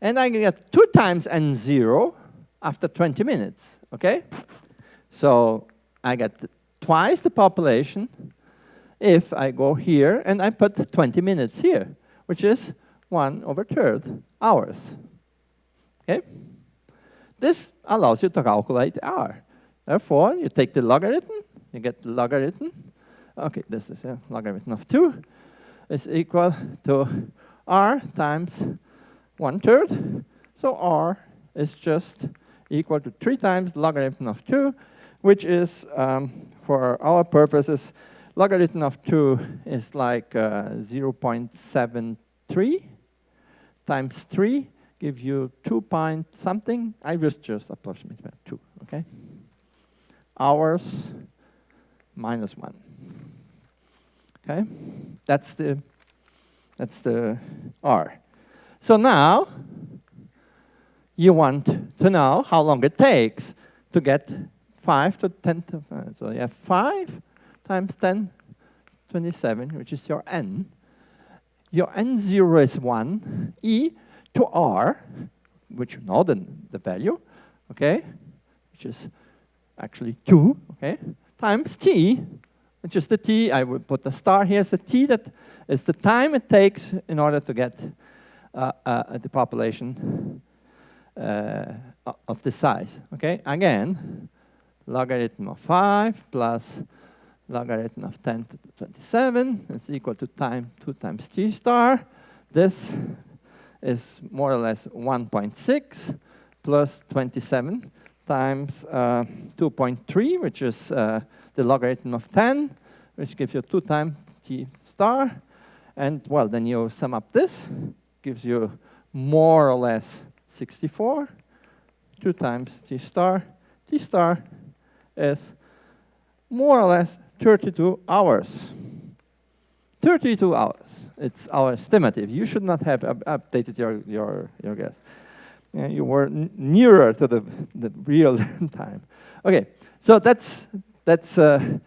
and I get 2 times n0 after 20 minutes, okay? So I get twice the population if I go here and I put 20 minutes here, which is 1/3 hours, okay? This allows you to calculate r. Therefore, you take the logarithm, you get the logarithm. Okay, this is a logarithm of 2. Is equal to r times 1/3. So r is just equal to 3 times logarithm of 2, which is, for our purposes, logarithm of 2 is like 0.73 times 3 gives you 2 point something. I was just approximately 2, okay? Hours minus 1. Okay, that's the r. So now you want to know how long it takes to get 5 to 10 to 5. So you have 5 times 10, 27, which is your n. Your n0 is 1, e to r, which you know the value, okay, which is actually 2, okay, times t, which is the t. I will put a star here. It's the t that is the time it takes in order to get the population of this size. Okay, again, logarithm of 5 plus logarithm of 10 to the 27 is equal to 2 times t star. This is more or less 1.6 plus 27 times 2.3, which is the logarithm of 10, which gives you 2 times t star. And, well, then you sum up this, gives you more or less 64, 2 times t star. T star is more or less 32 hours. 32 hours. It's our estimative. You should not have updated your guess. Yeah, you were nearer to the real time. Okay, so that's the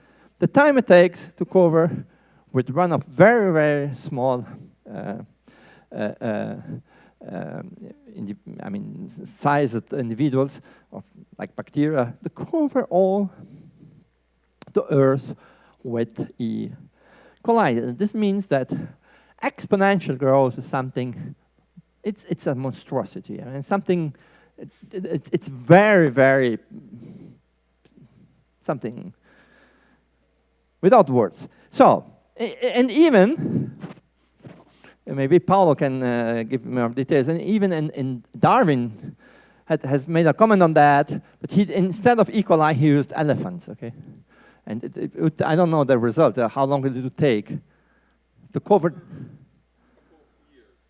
time it takes to cover with run of very, very small sized individuals, of, like bacteria, to cover all the Earth with E. coli. This means that exponential growth is something, it's a monstrosity. I mean, something, it's very, very, something without words. So, and even, maybe Paolo can give more details, and even in Darwin has made a comment on that, but he, instead of E. coli, he used elephants, okay? And I don't know the result, how long did it take to cover?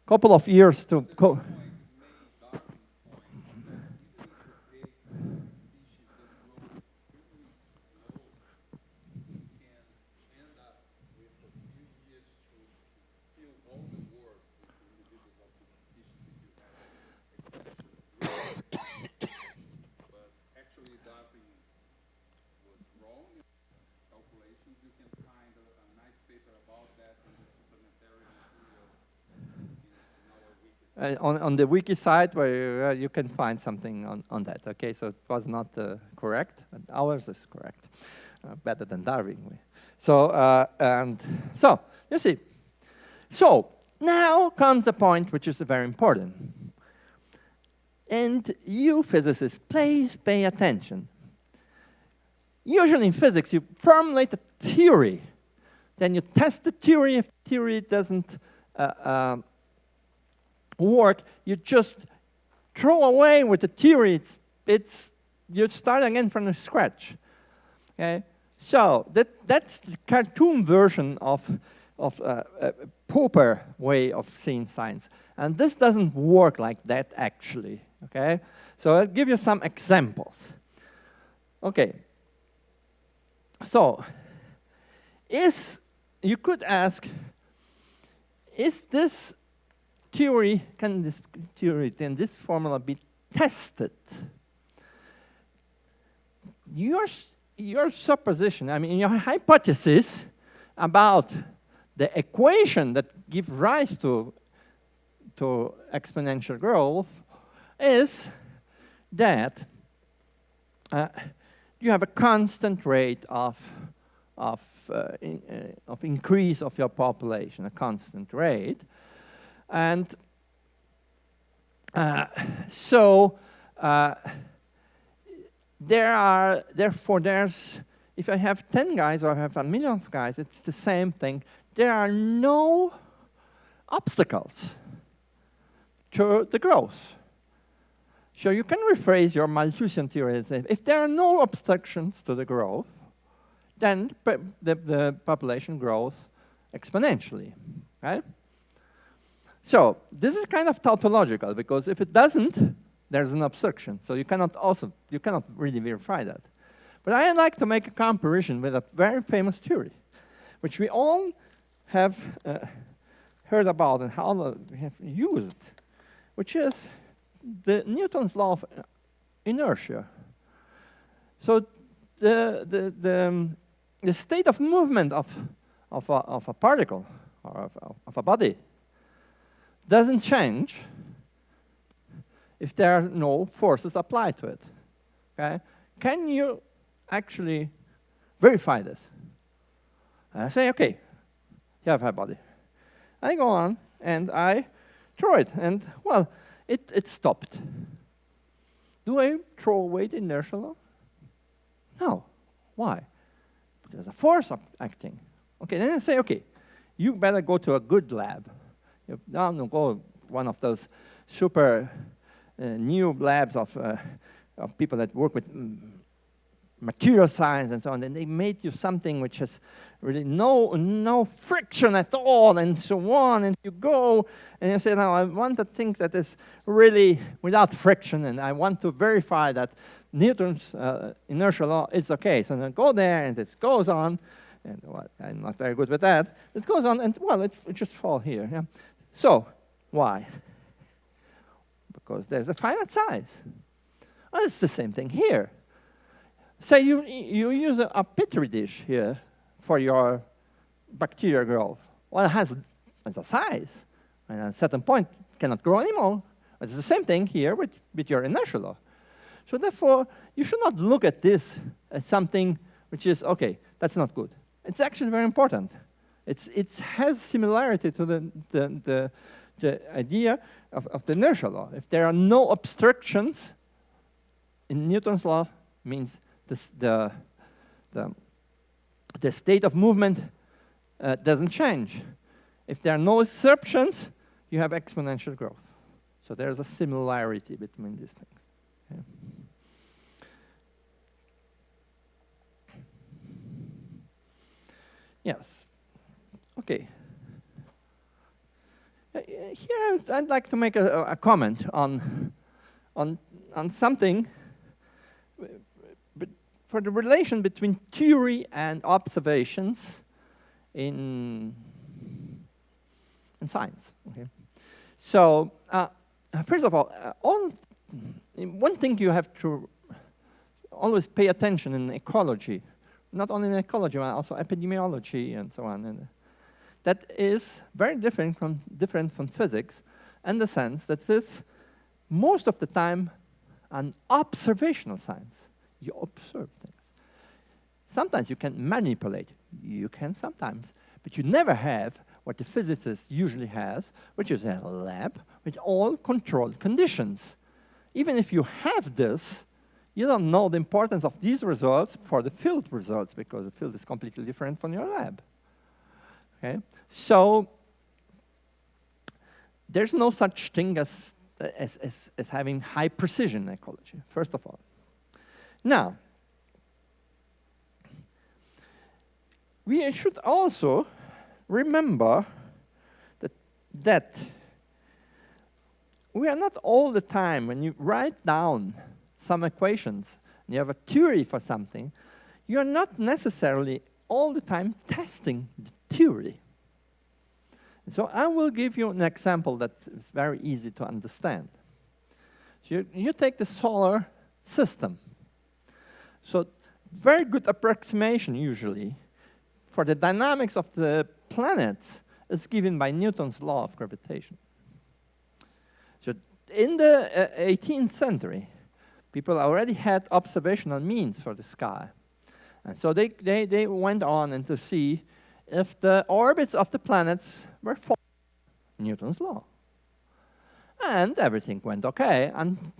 Couple of years to co. On the wiki site where you can find something on that, okay? So it was not correct, but ours is correct, better than Darwin. So, so, you see. So, now comes the point which is very important. And you physicists, please pay attention. Usually in physics, you formulate a theory. Then you test the theory. If the theory doesn't work, you just throw away with the theory. You start again from scratch. Okay, so that's the cartoon version of a Popper way of seeing science, and this doesn't work like that actually. Okay, so I'll give you some examples. Okay, so you could ask, is this theory, can this theory, then this formula be tested? Your supposition, I mean, your hypothesis about the equation that gives rise to exponential growth is that you have a constant rate of increase of your population, a constant rate. And therefore there's, if I have 10 guys or I have 1 million of guys, it's the same thing. There are no obstacles to the growth. So you can rephrase your Malthusian theory and say, if there are no obstructions to the growth, then the population grows exponentially, right? So this is kind of tautological, because if it doesn't, there's an obstruction. So you cannot really verify that. But I like to make a comparison with a very famous theory, which we all have heard about and how we have used, which is the Newton's law of inertia. So the state of movement of a particle or of a body doesn't change if there are no forces applied to it. Okay? Can you actually verify this? I say, okay, you have a body. I go on and I throw it, and well, it stopped. Do I throw away the inertial law? No. Why? There's a force acting. Okay, then I say, okay, you better go to a good lab. You don't go one of those super new labs of people that work with material science and so on, and they made you something which has really no friction at all, and so on, and you go and you say, now I want a thing that is really without friction, and I want to verify that Newton's inertial law is okay. So then go there, and it goes on, and well, I'm not very good with that. It goes on, and well, it just falls here. Yeah? So, why? Because there's a finite size. Well, it's the same thing here. Say you use a Petri dish here for your bacterial growth. Well, it has a size, and at a certain point it cannot grow anymore. It's the same thing here with your inertial law. So therefore, you should not look at this as something which is, okay, that's not good. It's actually very important. It has similarity to the idea of the inertial law. If there are no obstructions in Newton's law, means the state of movement doesn't change. If there are no exceptions, you have exponential growth. So there's a similarity between these things. Okay. Yes. Okay. Here I'd like to make a comment on something for the relation between theory and observations in science. Okay. So first of all, one thing you have to always pay attention in ecology, not only in ecology, but also epidemiology and so on. And that is very different from physics, in the sense that this, most of the time, an observational science. You observe things. Sometimes you can manipulate. You can sometimes, but you never have what the physicist usually has, which is a lab with all controlled conditions. Even if you have this, you don't know the importance of these results for the field results, because the field is completely different from your lab. Okay? So there's no such thing as as having high precision ecology, first of all. Now, we should also remember that we are not all the time, when you write down some equations, and you have a theory for something, you are not necessarily all the time testing the theory. So I will give you an example that is very easy to understand. So you take the solar system. So very good approximation, usually, for the dynamics of the planets is given by Newton's law of gravitation. So in the 18th century, people already had observational means for the sky. And so they went on and to see if the orbits of the planets were following Newton's law. And everything went okay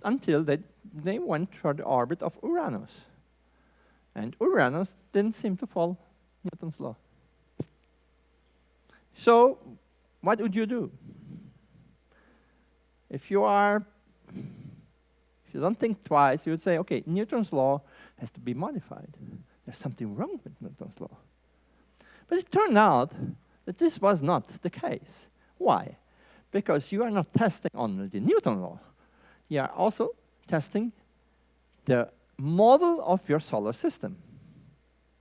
until they went for the orbit of Uranus. And Uranus didn't seem to follow Newton's law. So what would you do? If you don't think twice, you would say, okay, Newton's law has to be modified. There's something wrong with Newton's law. But it turned out that this was not the case. Why? Because you are not testing only the Newton law. You are also testing the model of your solar system.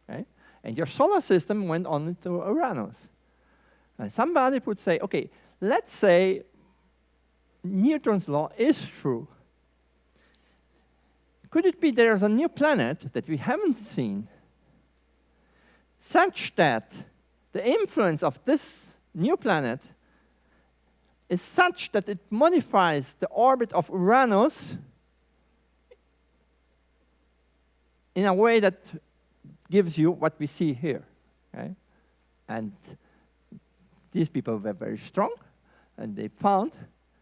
Okay? And your solar system went on to Uranus. And somebody would say, okay, let's say Newton's law is true. Could it be there's a new planet that we haven't seen, such that the influence of this new planet is such that it modifies the orbit of Uranus in a way that gives you what we see here. Okay? And these people were very strong, and they found,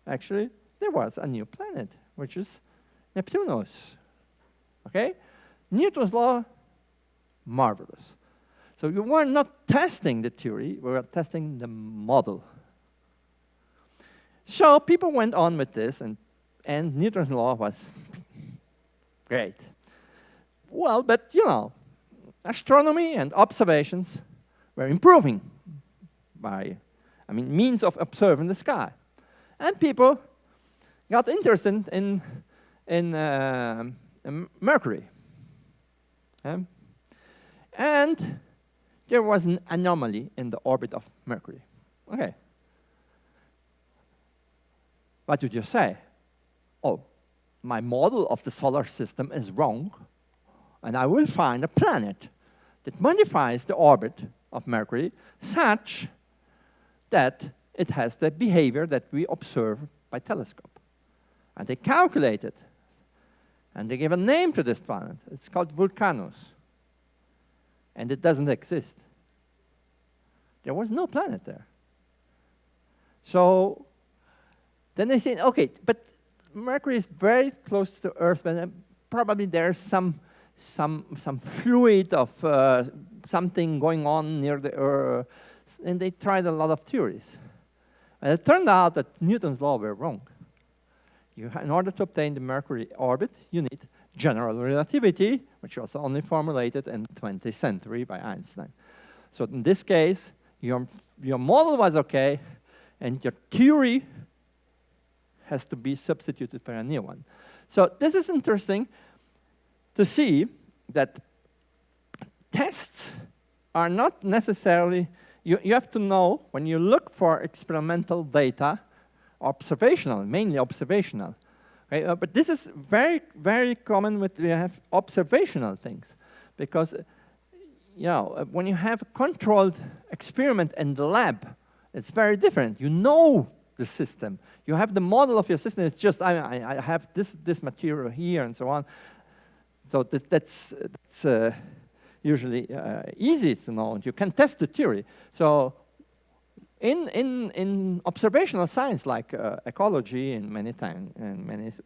actually, there was a new planet, which is Neptunus. Okay? Newton's law, marvelous. So you were not testing the theory, we were testing the model. So people went on with this, and Newton's law was great. Well, but you know, astronomy and observations were improving by, means of observing the sky. And people got interested in Mercury. And there was an anomaly in the orbit of Mercury. Okay. What did you say? Oh, my model of the solar system is wrong, and I will find a planet that modifies the orbit of Mercury such that it has the behavior that we observe by telescope. And they calculated, and they gave a name to this planet. It's called Vulcanus. And it doesn't exist. There was no planet there. So then they said, okay, but Mercury is very close to the Earth, and probably there's some fluid of something going on near the Earth. And they tried a lot of theories. And it turned out that Newton's law were wrong. In order to obtain the Mercury orbit, you need general relativity, which was only formulated in the 20th century by Einstein. So in this case, your model was okay, and your theory has to be substituted by a new one. So this is interesting to see that tests are not necessarily, you have to know when you look for experimental data, observational, mainly observational. Okay? But this is very, very common with we have observational things, because when you have a controlled experiment in the lab, it's very different. You know the system. You have the model of your system. It's just I have this material here and so on. So that's usually easy to know, and you can test the theory. So in observational science, like ecology in many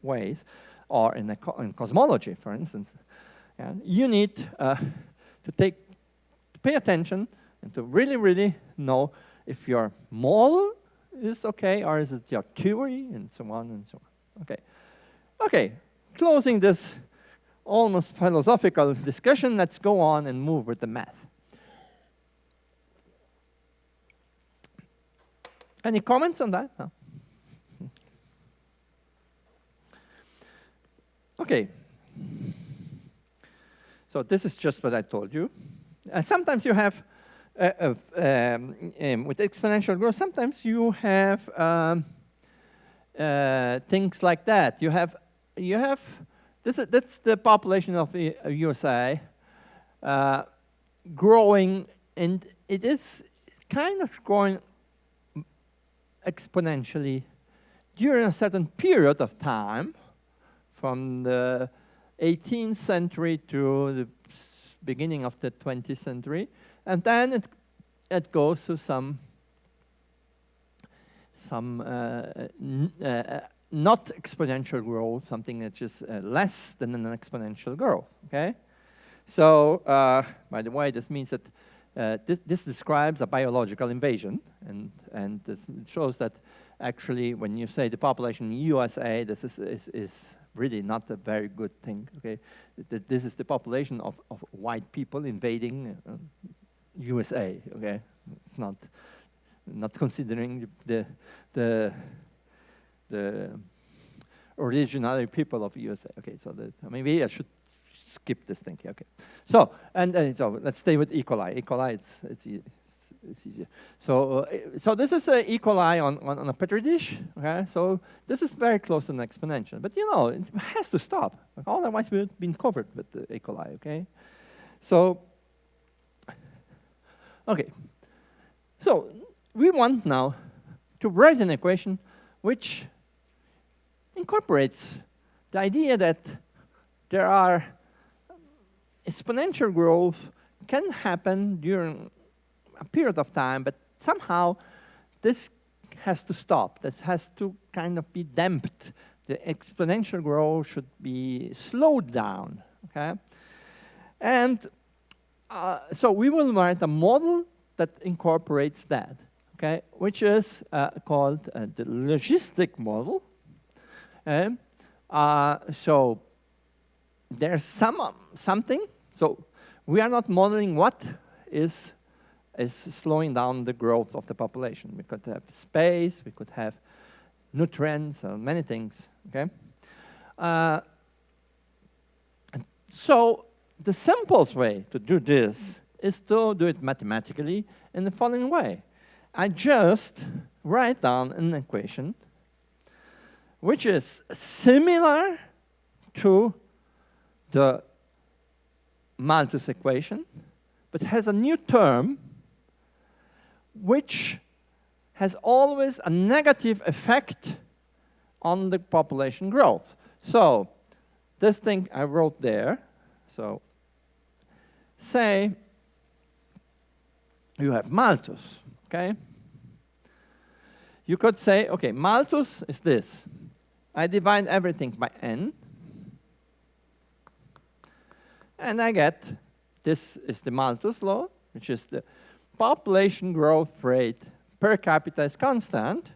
ways, or in cosmology, for instance, you need to pay attention and to really, really know if your model is okay, or is it your theory, and so on and so on. Okay. Okay, closing this almost philosophical discussion, let's go on and move with the math. Any comments on that? No. Okay. So this is just what I told you. Sometimes you have, with exponential growth, sometimes you have things like that. That's the population of the USA growing, and it is kind of growing exponentially during a certain period of time, from the 18th century to the beginning of the 20th century, and then it goes to some not exponential growth, something that's just less than an exponential growth. Okay, so by the way, this means that this describes a biological invasion, and this shows that actually, when you say the population in USA, this is really not a very good thing. Okay, this is the population of white people invading USA. Okay, it's not considering the original people of USA. Okay, so maybe I should skip this thing here. Okay, so so let's stay with E. coli. E. coli, it's easier. So this is E. coli on a petri dish. Okay, so this is very close to an exponential, but you know it has to stop. Like, otherwise, we've been covered with the E. coli. Okay, so so we want now to write an equation which incorporates the idea that there are exponential growth can happen during a period of time, but somehow this has to stop. This has to kind of be damped. The exponential growth should be slowed down. Okay, and so we will write a model that incorporates that. Okay, which is called the Logistic Model. So there's something. So we are not modeling what is slowing down the growth of the population. We could have space, we could have nutrients, many things. Okay. So the simplest way to do this is to do it mathematically in the following way. I just write down an equation which is similar to the Maltose equation, but has a new term which has always a negative effect on the population growth. So this thing I wrote there, so say you have Maltose. Okay, you could say, okay, Maltose is this. I divide everything by n, and I get this is the Maltose Law, which is the population growth rate per capita is constant.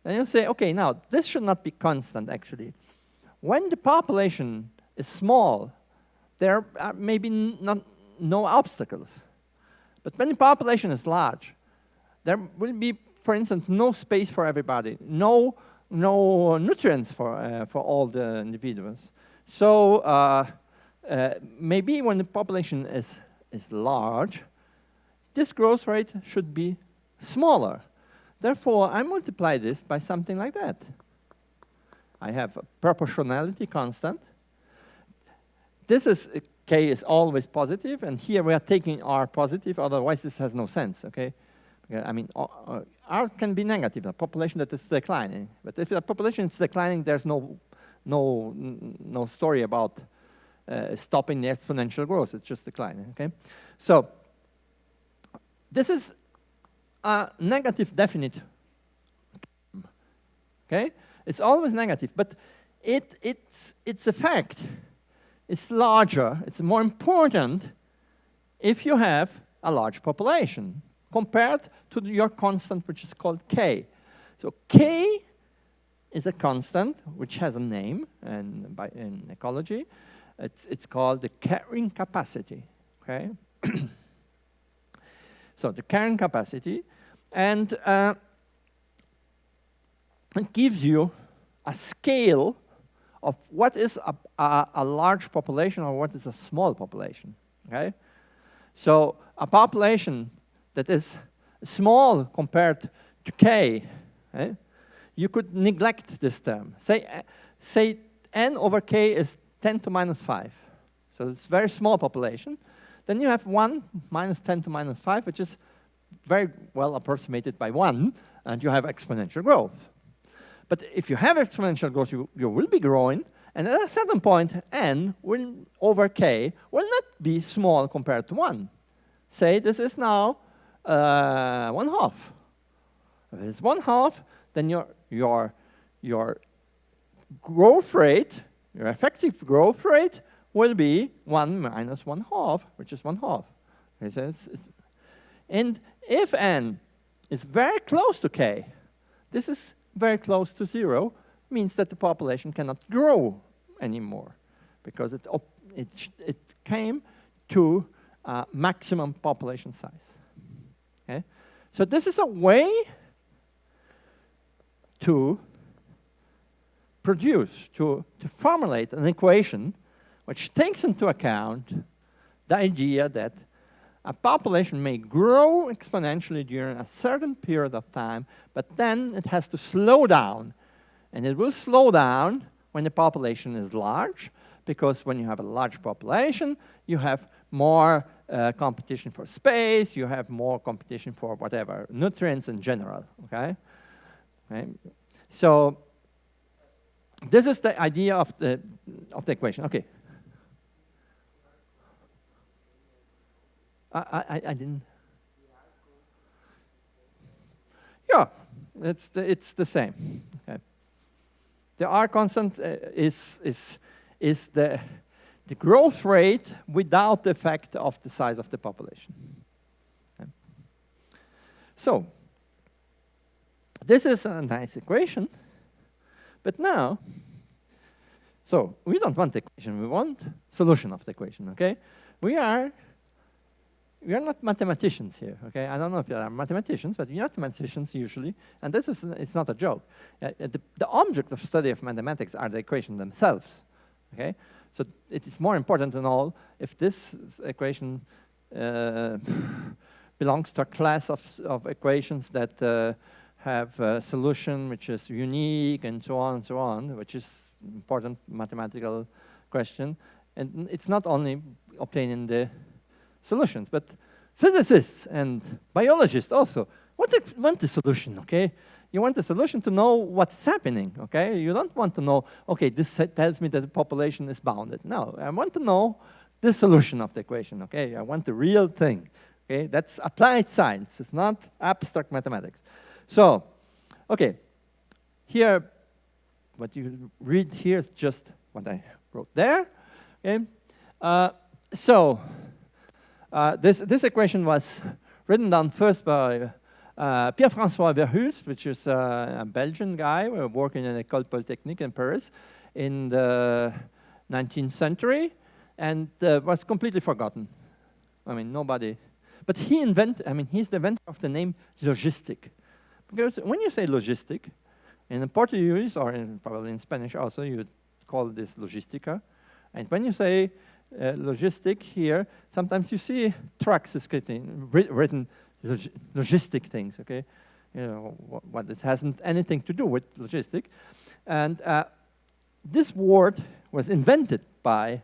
And you say, okay, now this should not be constant actually. When the population is small, there are maybe no obstacles. But when the population is large, there will be, for instance, no space for everybody, no nutrients for all the individuals. So maybe when the population is large, this growth rate should be smaller. Therefore, I multiply this by something like that. I have a proportionality constant. This is k is always positive, and here we are taking r positive. Otherwise, this has no sense. Okay. I mean, R can be negative, a population that is declining. But if the population is declining, there's no story about stopping the exponential growth. It's just declining. Okay, so this is a negative definite. Okay, it's always negative, but its effect is larger. It's more important if you have a large population compared to your constant, which is called k. So k is a constant which has a name, and in ecology, it's called the carrying capacity. Okay, so the carrying capacity, and it gives you a scale of what is a large population or what is a small population. Okay, so a population that is small compared to k, okay, you could neglect this term. Say n over k is 10 to minus 5. So it's a very small population. Then you have 1 minus 10 to minus 5, which is very well approximated by 1, and you have exponential growth. But if you have exponential growth, you will be growing, and at a certain point, n over k will not be small compared to 1. Say this is now 1/2. If it's 1/2, then your growth rate, your effective growth rate, will be 1 minus 1/2, which is 1/2. Okay, so and if n is very close to k, this is very close to 0, means that the population cannot grow anymore, because it came to maximum population size. Okay? So this is a way to produce, to formulate an equation which takes into account the idea that a population may grow exponentially during a certain period of time, but then it has to slow down. And it will slow down when the population is large, because when you have a large population, you have more competition for space, you have more competition for whatever, nutrients in general, okay? Right? So this is the idea of the equation. Okay. I didn't. Yeah, it's the same. Okay. The R constant is the growth rate without the effect of the size of the population. Okay. So this is a nice equation, but now, so we don't want the equation, we want solution of the equation. Okay, we are not mathematicians here, okay? I don't know if you are mathematicians, but we are mathematicians usually, and this is, it's not a joke. The object of study of mathematics are the equations themselves, okay? So it is more important to know if this equation belongs to a class of equations that have a solution which is unique and so on, which is important mathematical question. And it's not only obtaining the solutions, but physicists and biologists also want the solution, okay? You want the solution to know what's happening, okay? You don't want to know, okay, this tells me that the population is bounded. No, I want to know the solution of the equation, okay? I want the real thing, okay? That's applied science. It's not abstract mathematics. So, okay, here, what you read here is just what I wrote there, okay? This equation was written down first by Pierre-François Verhulst, which is a Belgian guy working in École Polytechnique in Paris in the 19th century, and was completely forgotten. I mean, nobody. But he invented, I mean, he's the inventor of the name logistic. Because when you say logistic, in Portuguese, or probably in Spanish also, you would call this logistica. And when you say logistic here, sometimes you see trucks written logistic things, okay? You know, what it hasn't anything to do with logistic. And this word was invented by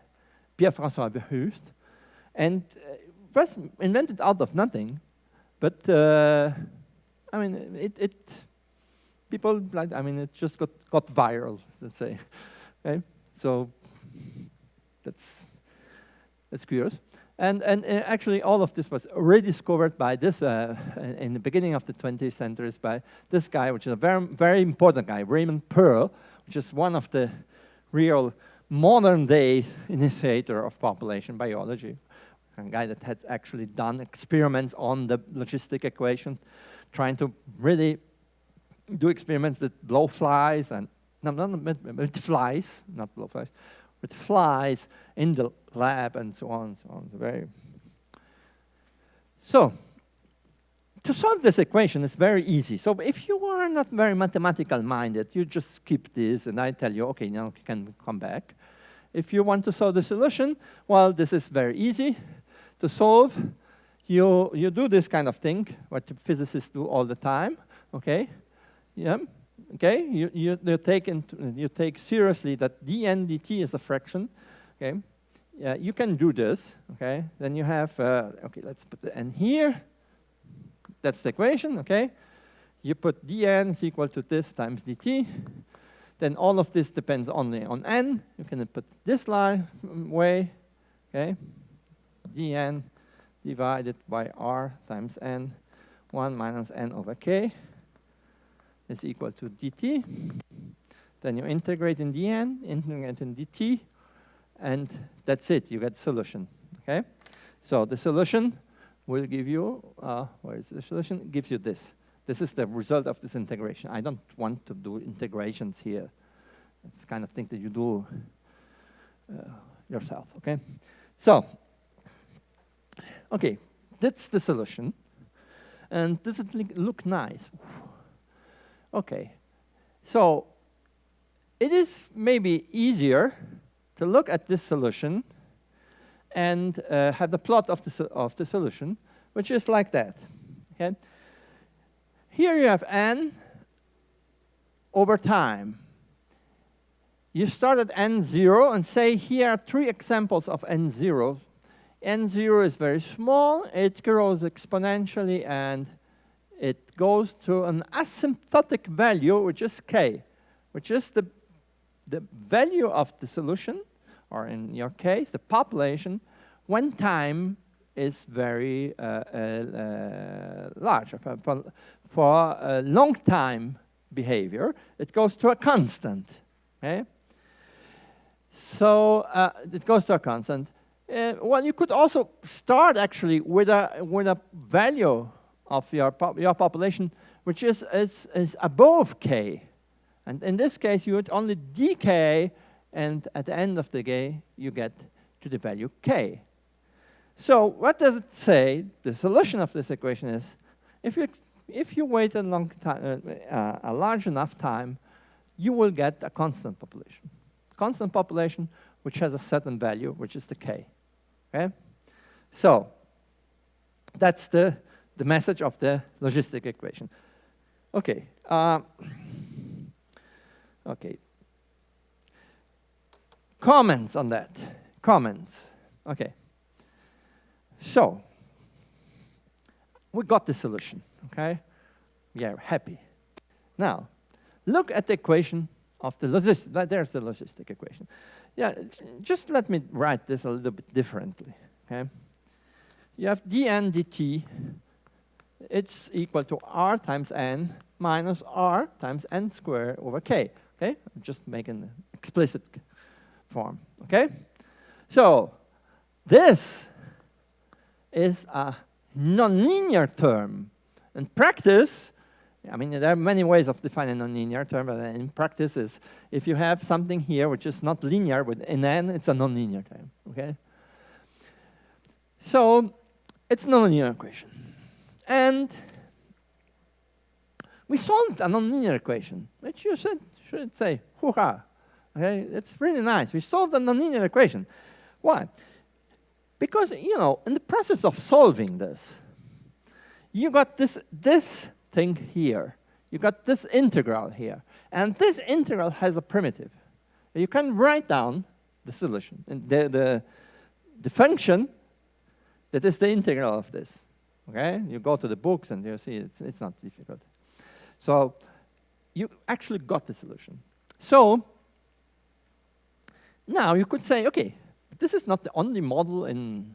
Pierre-François Verhulst, and was invented out of nothing, but I mean, people like, I mean, it just got viral, let's say, okay? So that's curious. And actually, all of this was rediscovered by this, in the beginning of the 20th century, by this guy, which is a very, very important guy, Raymond Pearl, which is one of the real modern-day initiator of population biology, a guy that had actually done experiments on the logistic equation, trying to really do experiments with blowflies and with flies, not blowflies, with flies in the lab and so on, so on. So, to solve this equation is very easy. So if you are not very mathematical minded, you just skip this and I tell you, okay, now you can come back. If you want to solve the solution, well, this is very easy to solve. You do this kind of thing, what physicists do all the time, okay? Yeah, okay, you take seriously that dn dt is a fraction, okay? Yeah, you can do this, okay? Then you have, okay, let's put the n here. That's the equation, okay? You put dn is equal to this times dt. Then all of this depends only on n. You can put this line way, okay? dn divided by r times n, 1 minus n over k is equal to dt. Then you integrate in dn, integrate in dt, and that's it. You get solution, okay? So the solution will give you, where is the solution? It gives you this. This is the result of this integration. I don't want to do integrations here. It's the kind of thing that you do yourself, okay? So, okay, that's the solution. And does it look nice? Okay, so it is maybe easier to look at this solution and have the plot of the solution, which is like that. Okay? Here you have n over time. You start at n0 and say here are 3 examples of n0. n0 is very small, it grows exponentially, and it goes to an asymptotic value, which is k, which is the value of the solution, or in your case, the population, when time is very large. For a long time behavior, it goes to a constant. Okay? So it goes to a constant. Well, you could also start actually with a value of your population, which is above k. And in this case, you would only decay, and at the end of the day, you get to the value k. So what does it say? The solution of this equation is, if you wait a long time, a large enough time, you will get a constant population. Constant population which has a certain value, which is the k. Okay? So that's the message of the logistic equation. Okay. Okay. Comments on that? Comments. Okay. So we got the solution. Okay? We are happy. Now, look at the equation of the logistic. There's the logistic equation. Yeah, just let me write this a little bit differently. Okay? You have dn dt. It's equal to r times n minus r times n squared over k. Okay? Just make an explicit form. Okay? So this is a nonlinear term. In practice, I mean, there are many ways of defining a nonlinear term, but in practice is if you have something here which is not linear with an n, it's a nonlinear term. Okay? So it's a nonlinear equation. And we solved a nonlinear equation, which you should say, hoo-ha. Okay? It's really nice. We solved a nonlinear equation. Why? Because, you know, in the process of solving this, you got this thing here. You got this integral here. And this integral has a primitive. You can write down the solution, and the function that is the integral of this. Okay? You go to the books and you see it's not difficult. So you actually got the solution. So now you could say, okay, this is not the only model in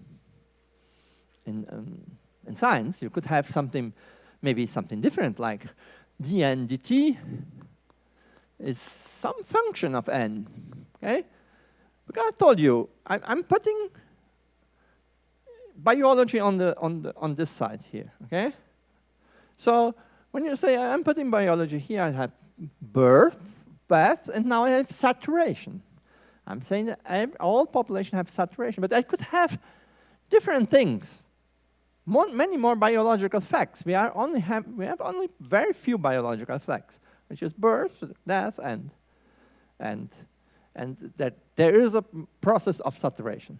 science. You could have something, maybe something different, like dn dt is some function of n. Okay? Because I told you, I'm putting biology on this side here. Okay? So when you say I'm putting biology here, I have birth, paths, and now I have saturation. I'm saying that all populations have saturation, but I could have different things. Many more biological facts. We have only very few biological facts, which is birth, death, and that there is a process of saturation.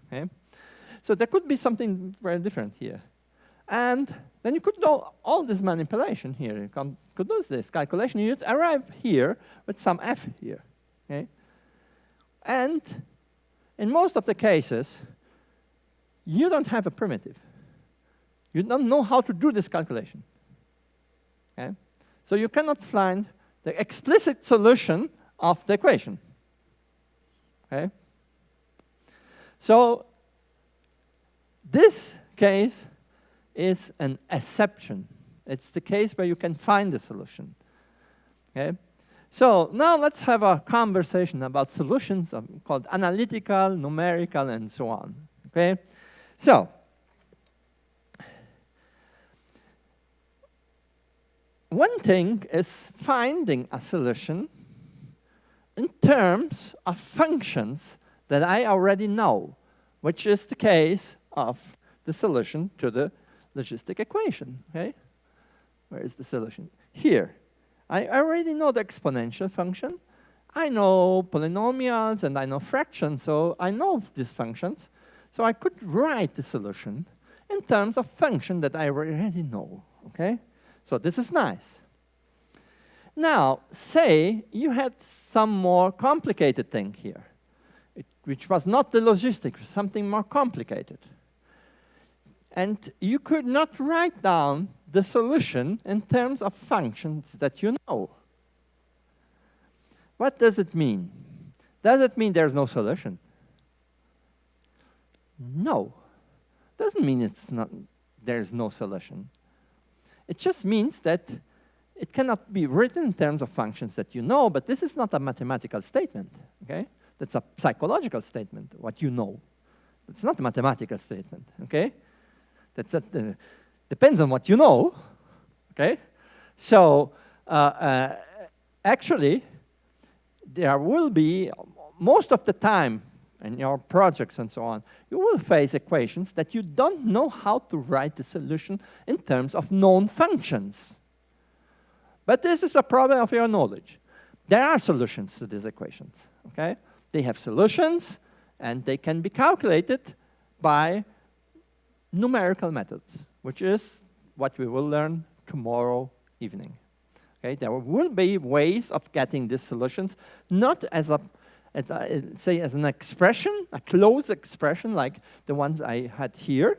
Okay? So there could be something very different here. And then you could do all this manipulation here. You could do this calculation. You'd arrive here with some f here. Okay? And in most of the cases, you don't have a primitive. You don't know how to do this calculation. Okay? So you cannot find the explicit solution of the equation. Okay? So this case is an exception. It's the case where you can find the solution. Okay? So now let's have a conversation about solutions called analytical, numerical, and so on. Okay? So one thing is finding a solution in terms of functions that I already know, which is the case of the solution to the logistic equation. Okay? Where is the solution? Here. I already know the exponential function. I know polynomials and I know fractions, so I know these functions. So I could write the solution in terms of function that I already know. Okay? So this is nice. Now, say you had some more complicated thing here, which was not the logistic, something more complicated. And you could not write down the solution in terms of functions that you know. What does it mean? Does it mean there's no solution? No. Doesn't mean there's no solution. It just means that it cannot be written in terms of functions that you know, but this is not a mathematical statement. Okay? That's a psychological statement, what you know. It's not a mathematical statement. Okay? Depends on what you know. Okay? So actually, there will be, most of the time in your projects and so on, you will face equations that you don't know how to write the solution in terms of known functions. But this is the problem of your knowledge. There are solutions to these equations. Okay? They have solutions, and they can be calculated by numerical methods, which is what we will learn tomorrow evening. Okay? There will be ways of getting these solutions, not as as an expression, a closed expression like the ones I had here,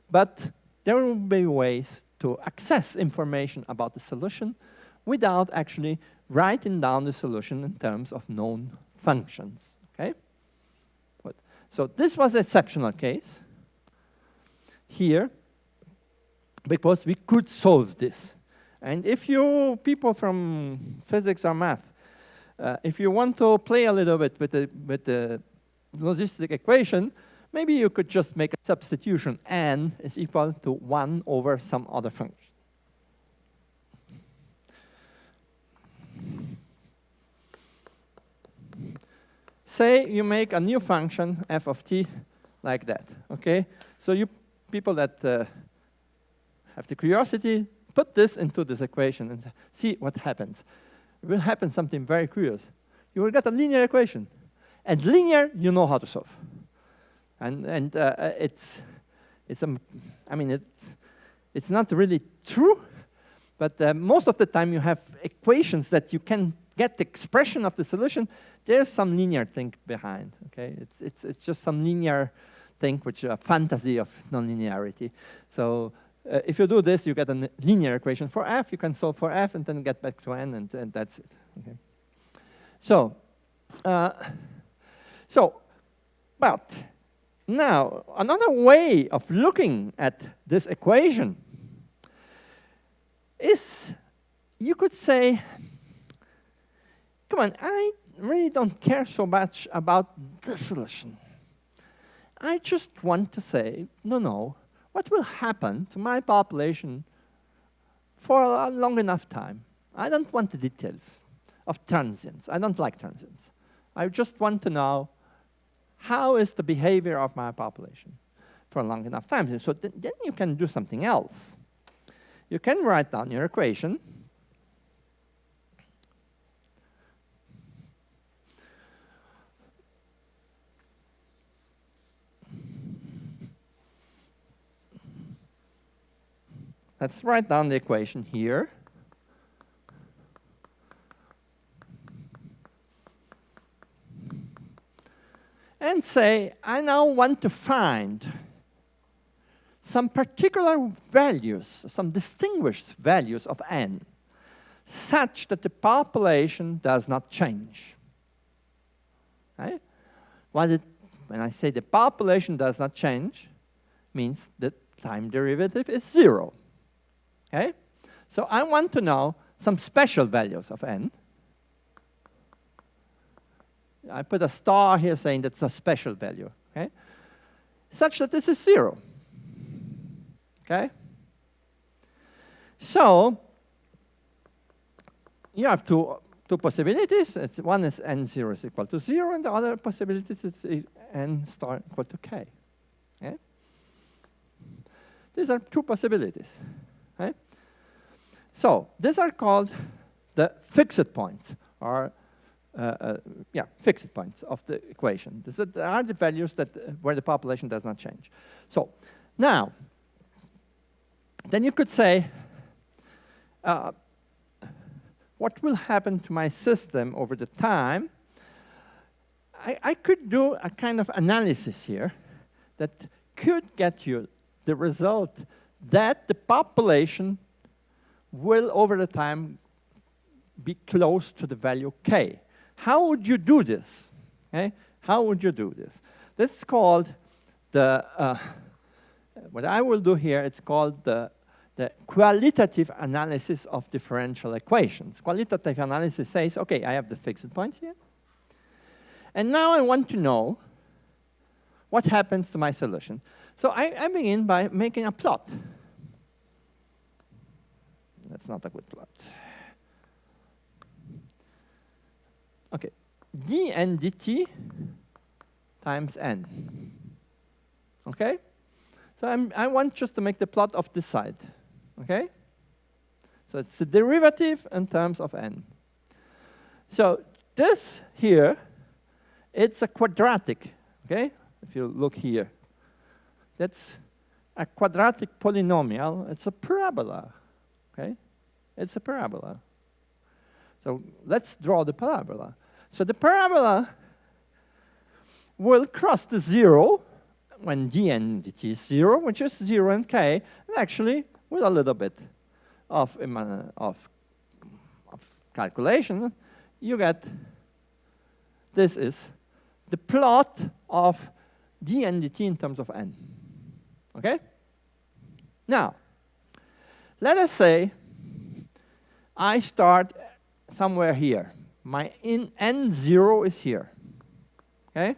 but there will be ways to access information about the solution without actually writing down the solution in terms of known functions. Okay? So this was an exceptional case here, because we could solve this. And if you people from physics or math, if you want to play a little bit with the logistic equation, maybe you could just make a substitution. N is equal to 1 over some other function. Say you make a new function, f of t, like that. Okay? So you people that have the curiosity, put this into this equation and see what happens. It will happen something very curious. You will get a linear equation. And linear, you know how to solve. And it's not really true, but most of the time you have equations that you can get the expression of the solution. There's some linear thing behind. Okay, it's just some linear thing, which is a fantasy of nonlinearity. So if you do this, you get a linear equation for f. You can solve for f and then get back to n, and that's it. Okay. So, but now another way of looking at this equation is, you could say, come on, I really don't care so much about the solution. I just want to say, no, what will happen to my population for a long enough time? I don't want the details. of transients. I don't like transients. I just want to know how is the behavior of my population for a long enough time. So then you can do something else. You can write down your equation. Let's write down the equation here. And say, I now want to find some particular values, some distinguished values of n, such that the population does not change. Okay? When I say the population does not change, means the time derivative is 0. Okay? So I want to know some special values of n. I put a star here saying that's a special value, okay? Such that this is 0. Okay? So you have two possibilities. One is n0 is equal to 0, and the other possibility is n star equal to k. Okay? These are two possibilities. Okay? So these are called the fixed points, or fixed points of the equation. These are the values that where the population does not change. So now, then you could say, what will happen to my system over the time? I could do a kind of analysis here that could get you the result that the population will, over the time, be close to the value k. How would you do this? Okay? How would you do this? This is called the, what I will do here, it's called the qualitative analysis of differential equations. Qualitative analysis says, okay, I have the fixed points here. And now I want to know what happens to my solution. So I begin by making a plot. That's not a good plot. Okay, dn dt times n. Okay? So I want just to make the plot of this side. Okay? So it's the derivative in terms of n. So this here, it's a quadratic. Okay? If you look here, that's a quadratic polynomial. It's a parabola. Okay? It's a parabola. So let's draw the parabola. So the parabola will cross the 0 when dn dt is 0, which is 0 and k, and actually with a little bit of calculation, you get this is the plot of dn dt in terms of n. Okay? Now, let us say I start somewhere here. My n0 is here. Okay?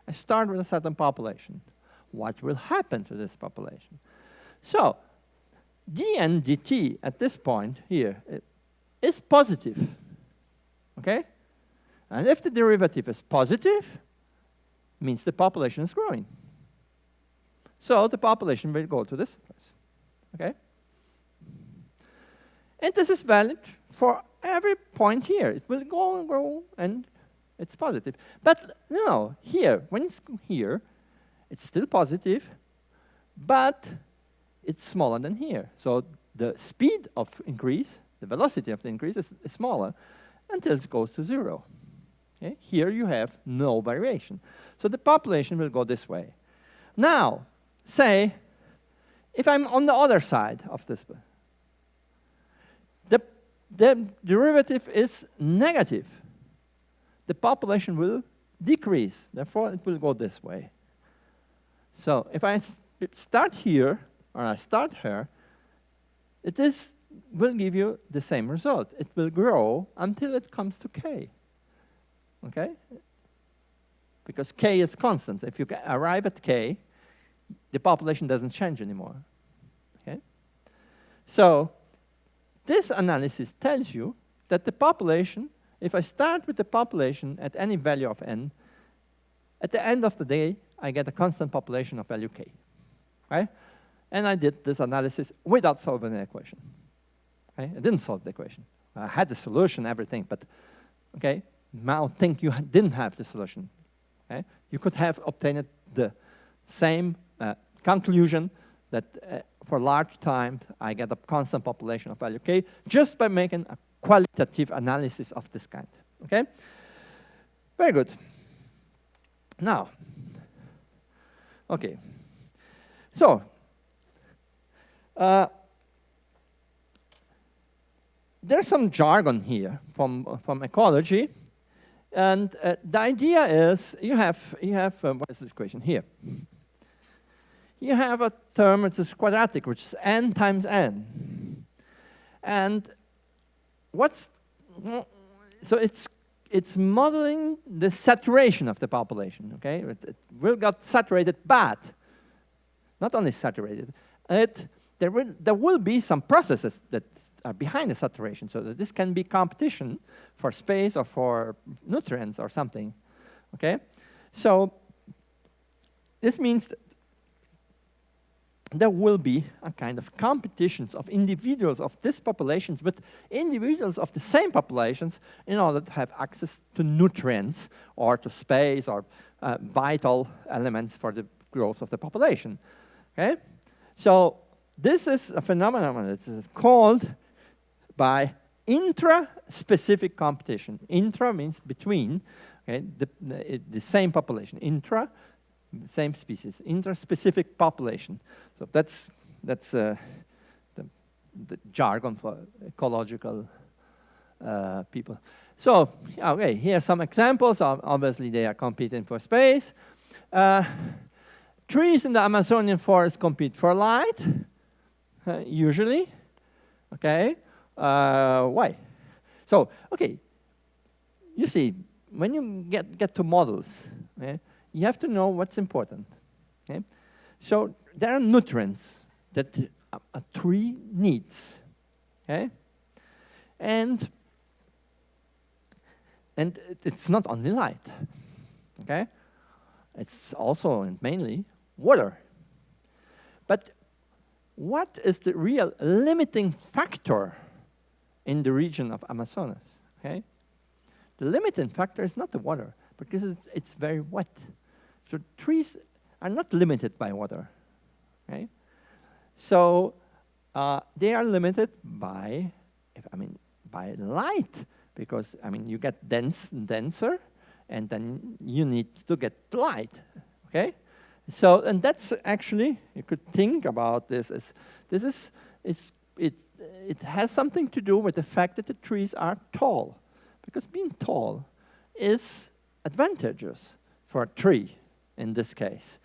I start with a certain population. What will happen to this population? So, dn dt at this point here is positive. Okay? And if the derivative is positive, means the population is growing. So the population will go to this place. Okay? And this is valid for every point here. It will go and grow, and it's positive. But no, here, when it's here, it's still positive, but it's smaller than here. So the speed of increase, the velocity of the increase is smaller until it goes to 0. Okay? Here you have no variation. So the population will go this way. Now, say, if I'm on the other side of this, the derivative is negative. The population will decrease. Therefore, it will go this way. So if I start here, or I start here, will give you the same result. It will grow until it comes to k. Okay? Because k is constant. If you arrive at k, the population doesn't change anymore. Okay? So this analysis tells you that the population if I start with the population at any value of n, at the end of the day, I get a constant population of value k. Right? And I did this analysis without solving the equation. Okay? I didn't solve the equation. I had the solution, everything, but okay, now think you didn't have the solution. Okay? You could have obtained the same conclusion that for large times, I get a constant population of value k just by making a qualitative analysis of this kind. Okay? Very good. Now, okay. So, there's some jargon here from ecology, and the idea is you have what is this equation here? You have a term which is quadratic, which is n times n, and so it's modeling the saturation of the population. Okay, it will get saturated, but not only saturated, there will be some processes that are behind the saturation, so that this can be competition for space or for nutrients or something. Okay, so this means that there will be a kind of competitions of individuals of these populations with individuals of the same populations in order to have access to nutrients or to space or vital elements for the growth of the population. Okay? So this is a phenomenon that is called by intraspecific competition. Intra means between, okay, the same population. Intra, same species. Intraspecific population. So that's the jargon for ecological people. So, okay, here are some examples. Obviously, they are competing for space. Trees in the Amazonian forest compete for light, usually. Okay, why? So, okay, you see, when you get to models, okay, you have to know what's important. Okay? So there are nutrients that a tree needs. Okay? And it's not only light. Okay? It's also and mainly water. But what is the real limiting factor in the region of Amazonas? Okay? The limiting factor is not the water, because it's very wet. So trees are not limited by water. Okay? So they are limited by, by light, because you get denser, and then you need to get light. Okay? So, and that's actually, you could think about this as it has something to do with the fact that the trees are tall, because being tall is advantageous for a tree in this case.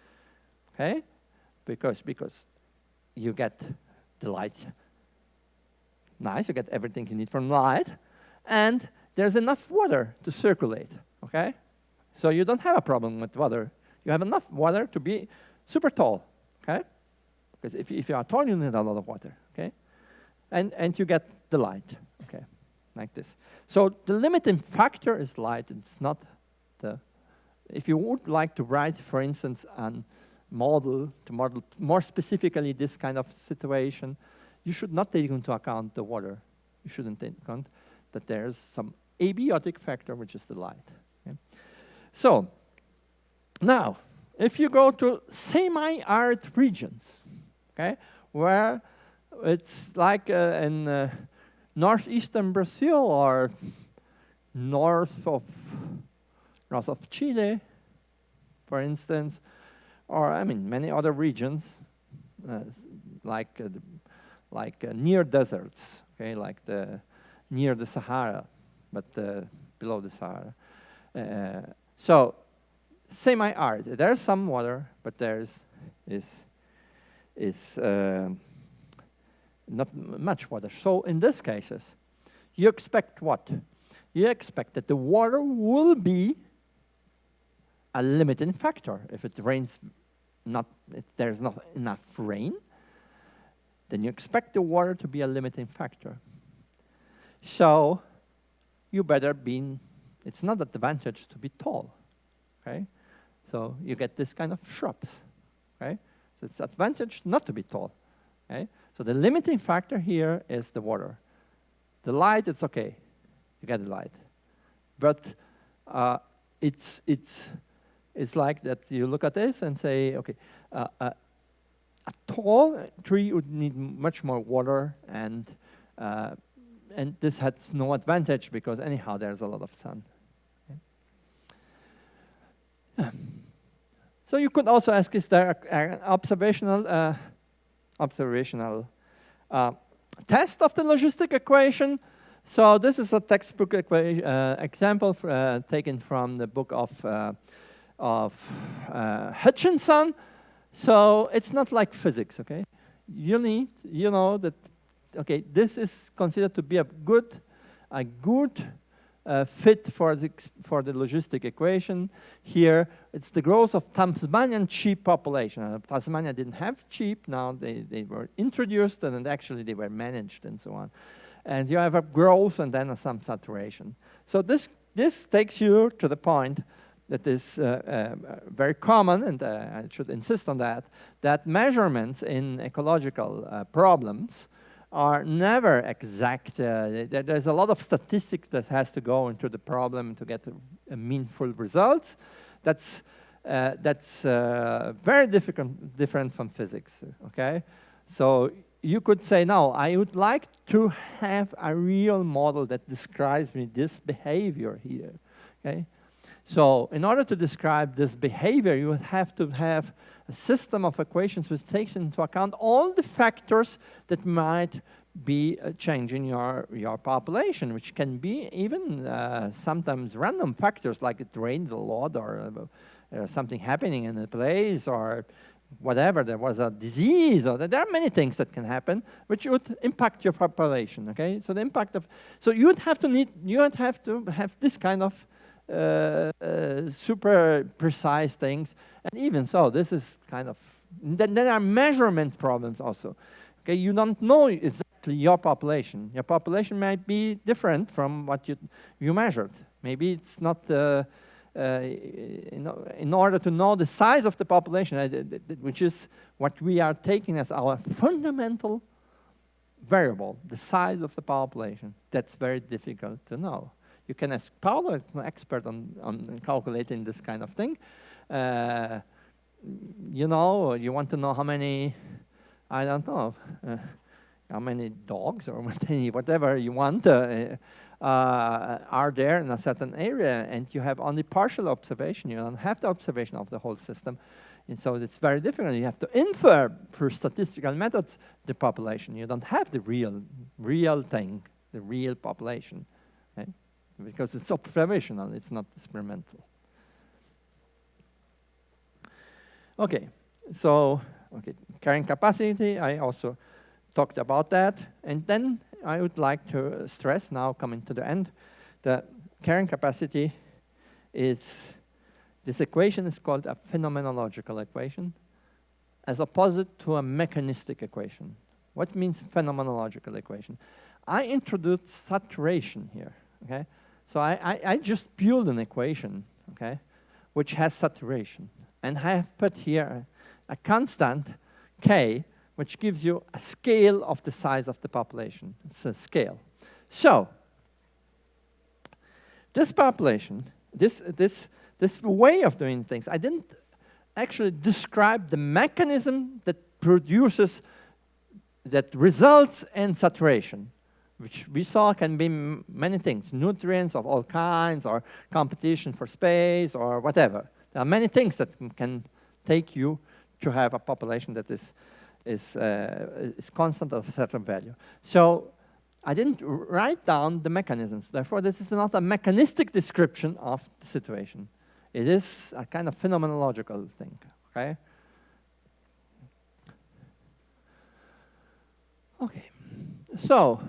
Okay? Because you get the light. Nice, you get everything you need from light, and there's enough water to circulate. Okay? So you don't have a problem with water. You have enough water to be super tall. Okay? Because if you are tall, you need a lot of water. Okay? And you get the light. Okay? Like this. So the limiting factor is light. It's not the. If you would like to write, for instance, a model to model more specifically this kind of situation, you should not take into account the water. You shouldn't take into account that there's some abiotic factor, which is the light. Okay? So now, if you go to semi-arid regions, okay, where it's like in northeastern Brazil or north of Chile, for instance, or many other regions, like near deserts, okay, like near the Sahara, but below the Sahara. So semi-arid. There's some water, but there's not much water. So in these cases, you expect what? You expect that the water will be a limiting factor. If it rains, there's not enough rain, then you expect the water to be a limiting factor. So you better be, it's not an advantage to be tall, okay? So you get this kind of shrubs, okay? So it's advantage not to be tall, okay? So the limiting factor here is the water. The light, it's okay, you get the light. But it's like that you look at this and say, okay, a tall tree would need much more water, and this has no advantage because anyhow there's a lot of sun. Okay. So you could also ask, is there an observational test of the logistic equation? So this is a textbook example taken from the book of Hutchinson. So it's not like physics, okay? You know that, okay, this is considered to be a good fit for the logistic equation. Here, it's the growth of Tasmanian sheep population. Tasmania didn't have sheep, now they were introduced, and actually they were managed and so on. And you have a growth and then some saturation. So this takes you to the point that is very common, and I should insist on that measurements in ecological problems are never exact. There's a lot of statistics that has to go into the problem to get a meaningful results. That's very different from physics, okay? So you could say, no, I would like to have a real model that describes me this behavior here, okay? So in order to describe this behavior, you would have to have a system of equations which takes into account all the factors that might be changing your population, which can be even sometimes random factors like it rained a lot, or something happening in a place, or whatever, there was a disease, or there are many things that can happen which would impact your population, okay? So the impact of, so you would have to have this kind of super precise things. And even so, this is kind of, then there are measurement problems also. Okay, you don't know exactly your population. Your population might be different from what you measured. Maybe it's not, in order to know the size of the population, which is what we are taking as our fundamental variable, the size of the population, that's very difficult to know. You can ask Paolo, it's an expert on calculating this kind of thing. You know, you want to know how many, I don't know, how many dogs or whatever you want are there in a certain area, and you have only partial observation. You don't have the observation of the whole system. And so it's very difficult. You have to infer through statistical methods the population. You don't have the real thing, the real population, okay? Because it's observational, it's not experimental. Okay, so carrying capacity, I also talked about that. And then I would like to stress, now coming to the end, the carrying capacity is, this equation is called a phenomenological equation, as opposite to a mechanistic equation. What means phenomenological equation? I introduced saturation here, okay? So I just build an equation, okay, which has saturation. And I have put here a constant, k, which gives you a scale of the size of the population. It's a scale. So this population, this way of doing things, I didn't actually describe the mechanism that produces, that results in saturation, which we saw can be many things, nutrients of all kinds, or competition for space, or whatever. There are many things that can take you to have a population that is constant of a certain value. So I didn't write down the mechanisms. Therefore, this is not a mechanistic description of the situation. It is a kind of phenomenological thing, okay? Okay, so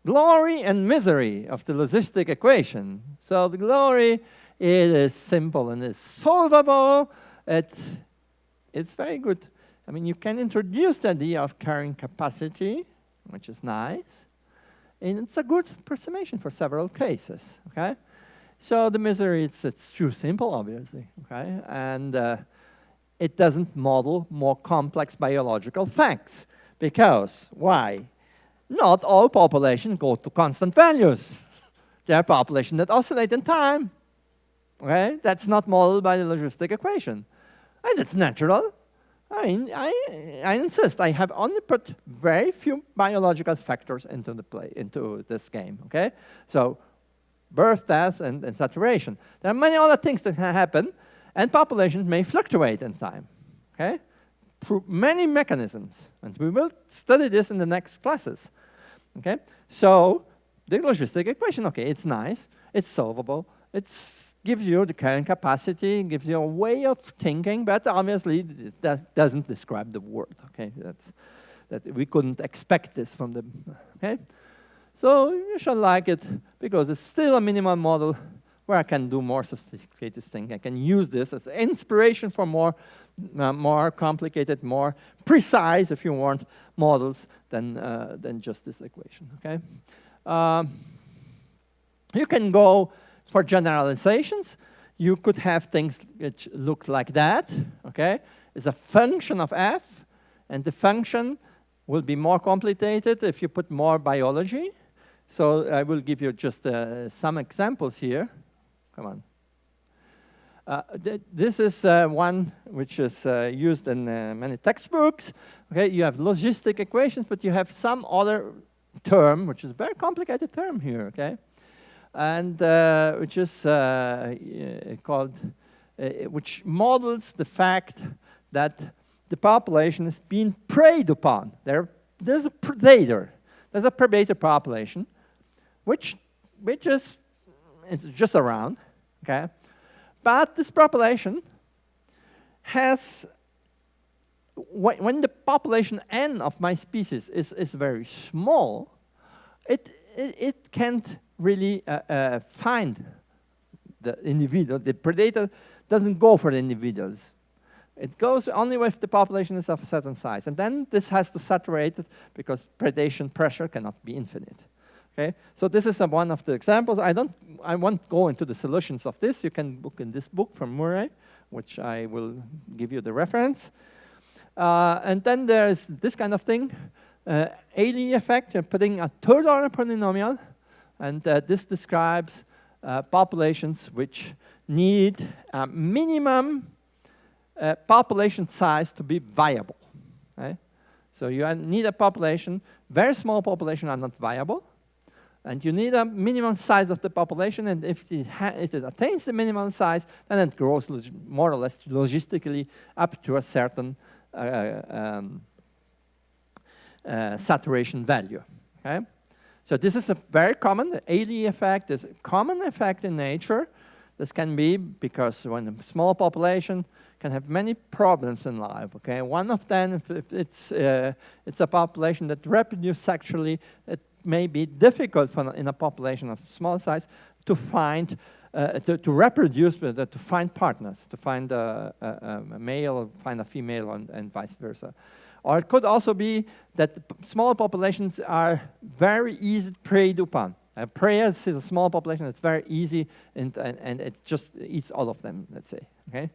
glory and misery of the logistic equation. So the glory, it is simple and it's solvable. It's very good. I mean, you can introduce the idea of carrying capacity, which is nice. And it's a good approximation for several cases, okay? So the misery, it's too simple, obviously, okay? And it doesn't model more complex biological facts. Because, why? Not all populations go to constant values. There are populations that oscillate in time, okay? That's not modeled by the logistic equation. And it's natural. I mean, I insist, I have only put very few biological factors into this game, okay? So, birth, death, and saturation. There are many other things that can happen, and populations may fluctuate in time, okay? Through many mechanisms, and we will study this in the next classes, okay? So, the logistic equation, okay, it's nice, it's solvable, it gives you the carrying capacity, gives you a way of thinking, but obviously it doesn't describe the world, okay? That we couldn't expect this from the, okay? So you should like it because it's still a minimal model where I can do more sophisticated things. I can use this as inspiration for more complicated, more precise, if you want, models than just this equation, okay? You can go for generalizations. You could have things which look like that, okay? It's a function of f, and the function will be more complicated if you put more biology. So I will give you just some examples here. Come on. This is one which is used in many textbooks. Okay, you have logistic equations, but you have some other term, which is a very complicated term here, okay? And which is called, which models the fact that the population is being preyed upon. There's a predator. There's a predator population, which is it's just around, okay? But this population has, when the population N of my species is very small, it can't really find the individual. The predator doesn't go for the individuals. It goes only if the population is of a certain size. And then this has to saturate it because predation pressure cannot be infinite. Okay? So this is one of the examples. I won't go into the solutions of this. You can look in this book from Murray, which I will give you the reference. And then there's this kind of thing, Ailey effect, putting a third order polynomial. And this describes populations which need a minimum population size to be viable. Right? So you need a population, very small population are not viable. And you need a minimum size of the population, and if it attains the minimum size, then it grows more or less logistically up to a certain saturation value. Okay? So this is a very common, the Ailey effect is a common effect in nature. This can be because when a small population can have many problems in life. Okay, one of them, if it's a population that reproduces sexually, it may be difficult in a population of small size to find, to reproduce, to find partners, to find a male, find a female, and vice versa. Or it could also be that small populations are very easy preyed upon. Prey is a small population that's very easy, and it just eats all of them, let's say. Okay.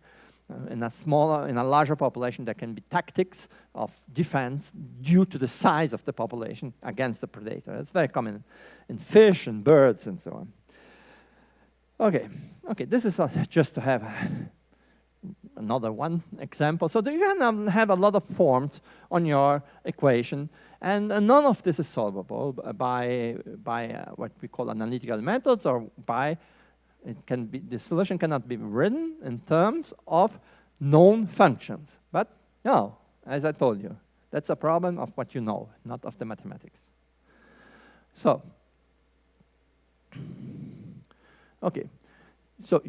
In a larger population, there can be tactics of defense due to the size of the population against the predator. It's very common in fish and birds and so on. Okay, this is just to have another one example. So you can have a lot of forms on your equation, and none of this is solvable by what we call analytical methods, or by the solution cannot be written in terms of known functions. But no, as I told you, that's a problem of what you know, not of the mathematics. So, okay. So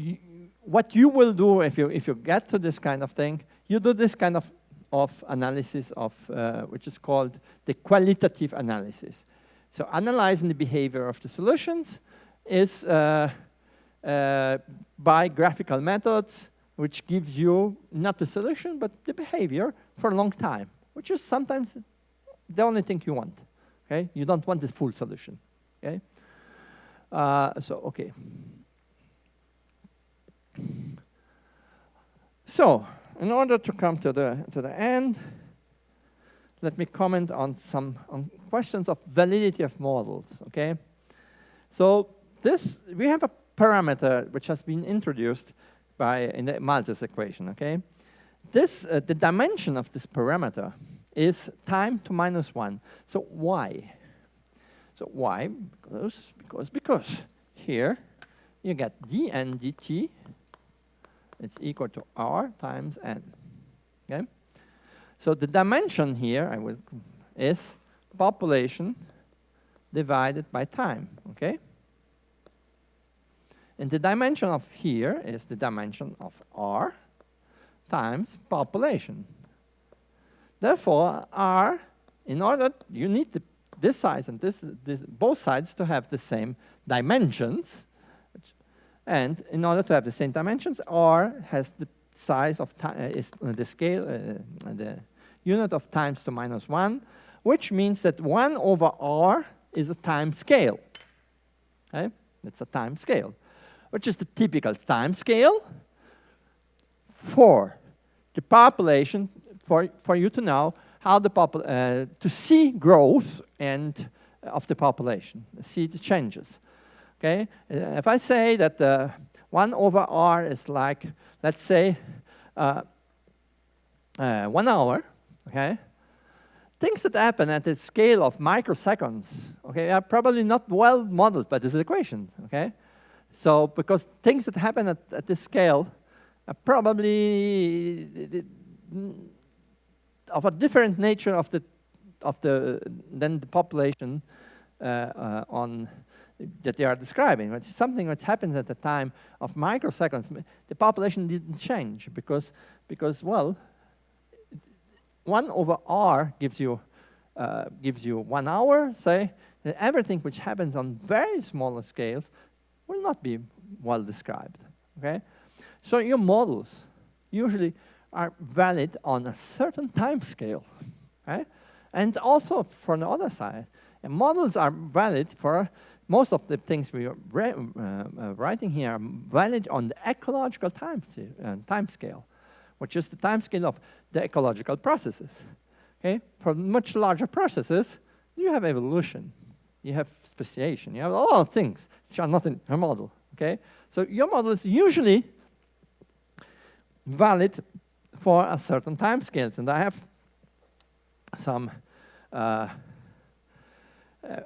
what you will do if you get to this kind of thing, you do this kind of analysis of which is called the qualitative analysis. So analyzing the behavior of the solutions is by graphical methods, which gives you not the solution, but the behavior for a long time, which is sometimes the only thing you want. Okay? You don't want the full solution. Okay. Okay. So, in order to come to the end, let me comment on some questions of validity of models. Okay. So we have a parameter which has been introduced in the Maltose equation. Okay. The dimension of this parameter is time to -1. So why? So why? Because here you get dn dt. It's equal to r times n. Okay. So the dimension here is population divided by time. Okay. And the dimension of here is the dimension of r times population. Therefore, r, in order, you need this size and both sides to have the same dimensions. And in order to have the same dimensions, r has the size of time, is the scale, the unit of times to -1, which means that 1 over r is a time scale. Okay? It's a time scale, which is the typical time scale for the population, for you to know how to see growth and of the population, see the changes. Okay, if I say that 1 over r is like, let's say, 1 hour, okay, things that happen at the scale of microseconds, okay, are probably not well modeled by this equation, okay. So because things that happen at this scale are probably of a different nature than the population that they are describing. It's something that happens at the time of microseconds. The population didn't change because well, 1 over r gives you 1 hour. Say that everything which happens on very smaller scales will not be well described. Okay, so your models usually are valid on a certain time scale, okay? And also for the other side, models are valid for most of the things we are writing here are valid on the ecological time scale, which is the time scale of the ecological processes. Okay, for much larger processes, you have evolution, you have speciation, you have a lot of things which are not in a model. Okay, so your model is usually valid for a certain time scales, and I have some.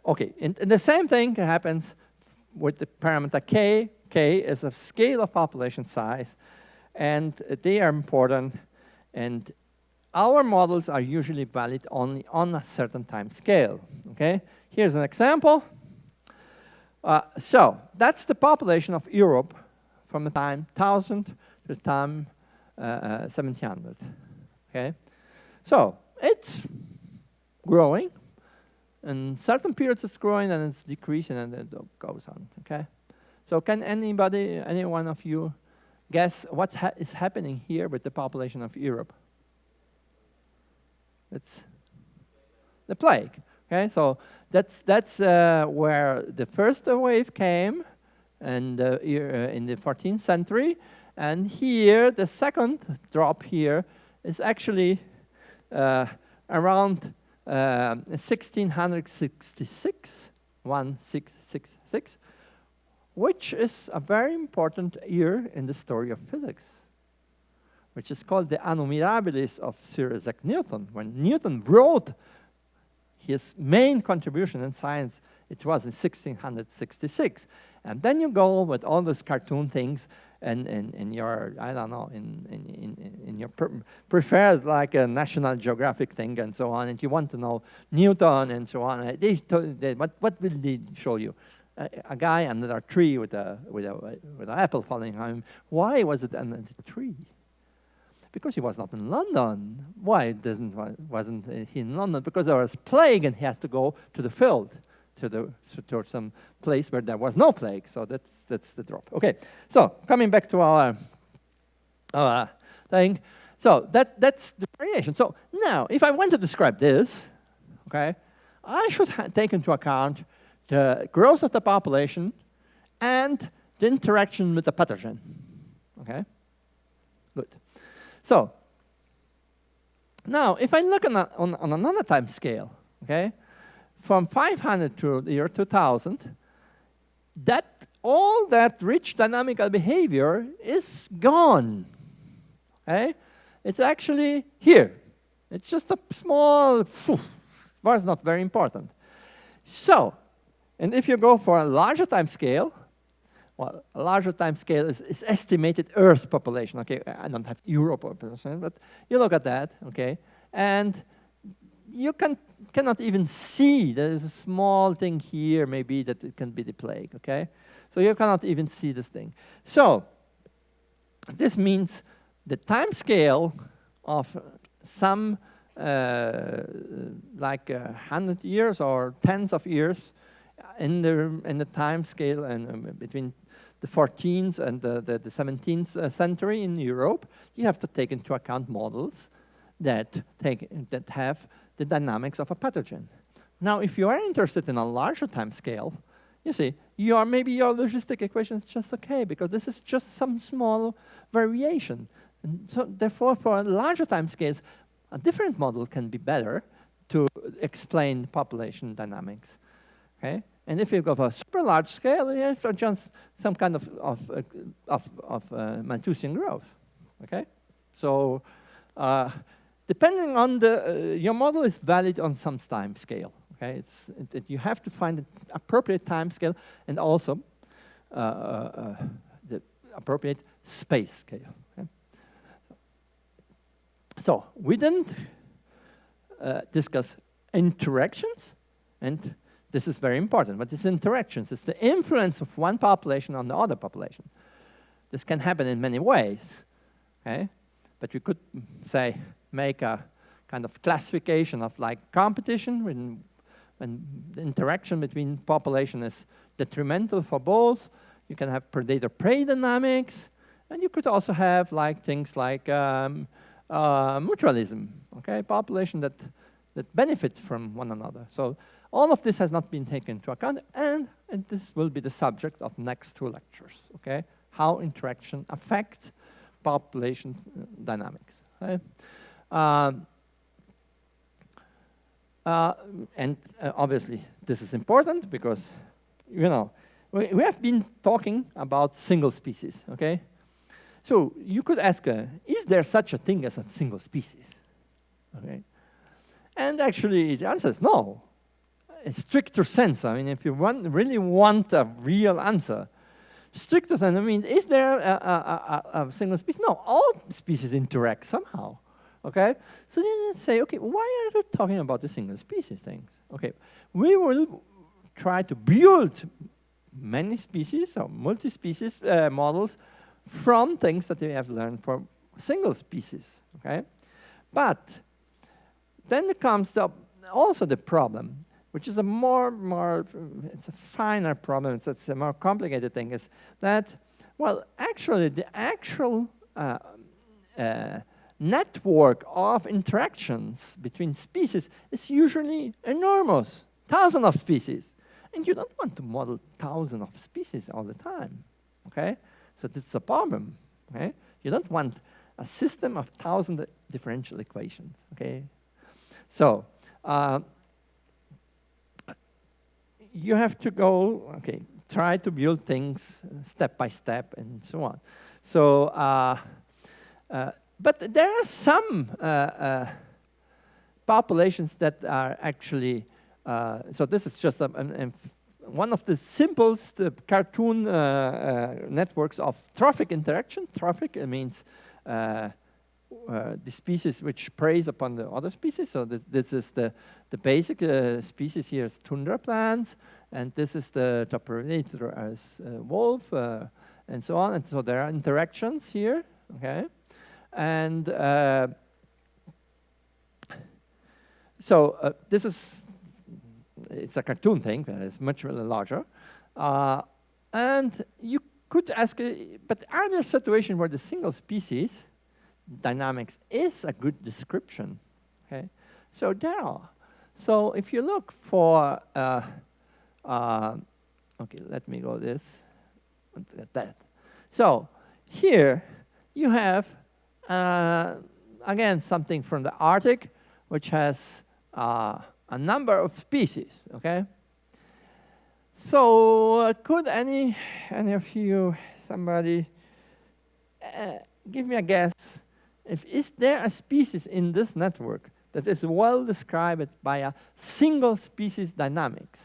Okay, and the same thing happens with the parameter k. K is a scale of population size, and they are important. And our models are usually valid only on a certain time scale. Okay, here's an example. So that's the population of Europe from the time 1000 to the time 1700. Okay, so it's growing. In certain periods it's growing and it's decreasing and it goes on. Okay, so can any one of you guess what is happening here with the population of Europe? It's the plague. Okay, so that's where the first wave came, and in the 14th century, and here the second drop here is actually around 1666, which is a very important year in the story of physics, which is called the Annus Mirabilis of Sir Isaac Newton. When Newton wrote his main contribution in science, it was in 1666. And then you go with all those cartoon things and in your, I don't know, in your preferred like a National Geographic thing and so on, and you want to know Newton and so on. What will they show you? A guy under a tree with an apple falling on him. Why was it under the tree? Because he was not in London. Why wasn't he in London? Because there was plague and he had to go to the field, to some place where there was no plague. So that's the drop. Okay, so coming back to our thing. So that's the variation. So now, if I want to describe this, okay, I should take into account the growth of the population, and the interaction with the pathogen. Okay? Good. So, now if I look on another time scale, okay, from 500 to the year 2000, all that rich dynamical behavior is gone. Okay? It's actually here. It's just a small, was not very important. So, and if you go for a larger time scale, well, a larger time scale is estimated Earth population. Okay, I don't have Europe population, but you look at that, okay, and you cannot even see. There is a small thing here, maybe, that it can be the plague, okay? So you cannot even see this thing. So this means the time scale of some like 100 years or tens of years in the time scale and between the 14th and the 17th century in Europe, you have to take into account models that have the dynamics of a pathogen. Now, if you are interested in a larger time scale, you see, maybe your logistic equation is just okay, because this is just some small variation. And so therefore, for larger time scales, a different model can be better to explain population dynamics. Okay? And if you go for a super large scale, you have just some kind of Malthusian growth. Okay? So depending on your model is valid on some time scale. Okay? You have to find the appropriate time scale and also the appropriate space scale. Okay? So we didn't discuss interactions, and this is very important. But it's interactions. It's the influence of one population on the other population. This can happen in many ways. Okay? But we could say make a kind of classification of like competition when the interaction between population is detrimental for both. You can have predator-prey dynamics, and you could also have like things like mutualism. Okay, population that benefit from one another. So all of this has not been taken into account, and this will be the subject of next two lectures. Okay, how interaction affects population dynamics. Okay? Obviously, this is important because, you know, we have been talking about single species, okay? So you could ask, is there such a thing as a single species? Okay? And actually, the answer is no. In stricter sense, I mean, if you really want a real answer, stricter sense, I mean, is there a single species? No, all species interact somehow. Okay, so then you say, okay, why are you talking about the single species things? Okay, we will try to build many species or multi-species models from things that we have learned from single species. Okay, but then comes also the problem, which is a it's a finer problem. It's a more complicated thing. Is that, well, actually the actual network of interactions between species is usually enormous, thousands of species. And you don't want to model thousands of species all the time, okay? So that's a problem, okay? You don't want a system of 1,000 differential equations, okay? So you have to go, okay, try to build things step by step and so on. So, but there are some populations that are actually, so this is just one of the simplest cartoon networks of trophic interaction. Trophic means the species which preys upon the other species. So this is the basic species here is tundra plants, and this is the top predator as wolf, and so on. And so there are interactions here, okay? And so this is, it's a cartoon thing, it's much really larger. And you could ask, but are there situations where the single species dynamics is a good description? Okay, so there are. So if you look for Okay, let me go this, at that. So here you have, again, something from the Arctic, which has a number of species, okay? So could any of you, somebody, give me a guess, is there a species in this network that is well described by a single species dynamics?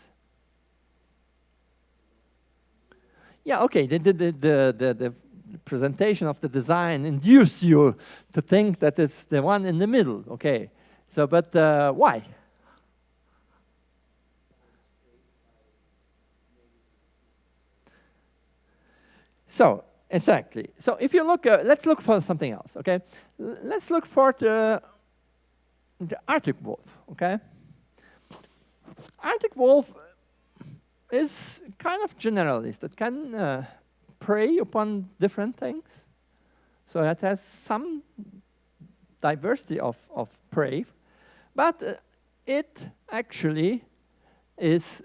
Yeah, okay, the presentation of the design induced you to think that it's the one in the middle, okay. So, but why? So, exactly. So if you look, let's look for something else, okay? Let's look for the Arctic wolf, okay? Arctic wolf is kind of generalist. It can prey upon different things. So it has some diversity of prey, but it actually is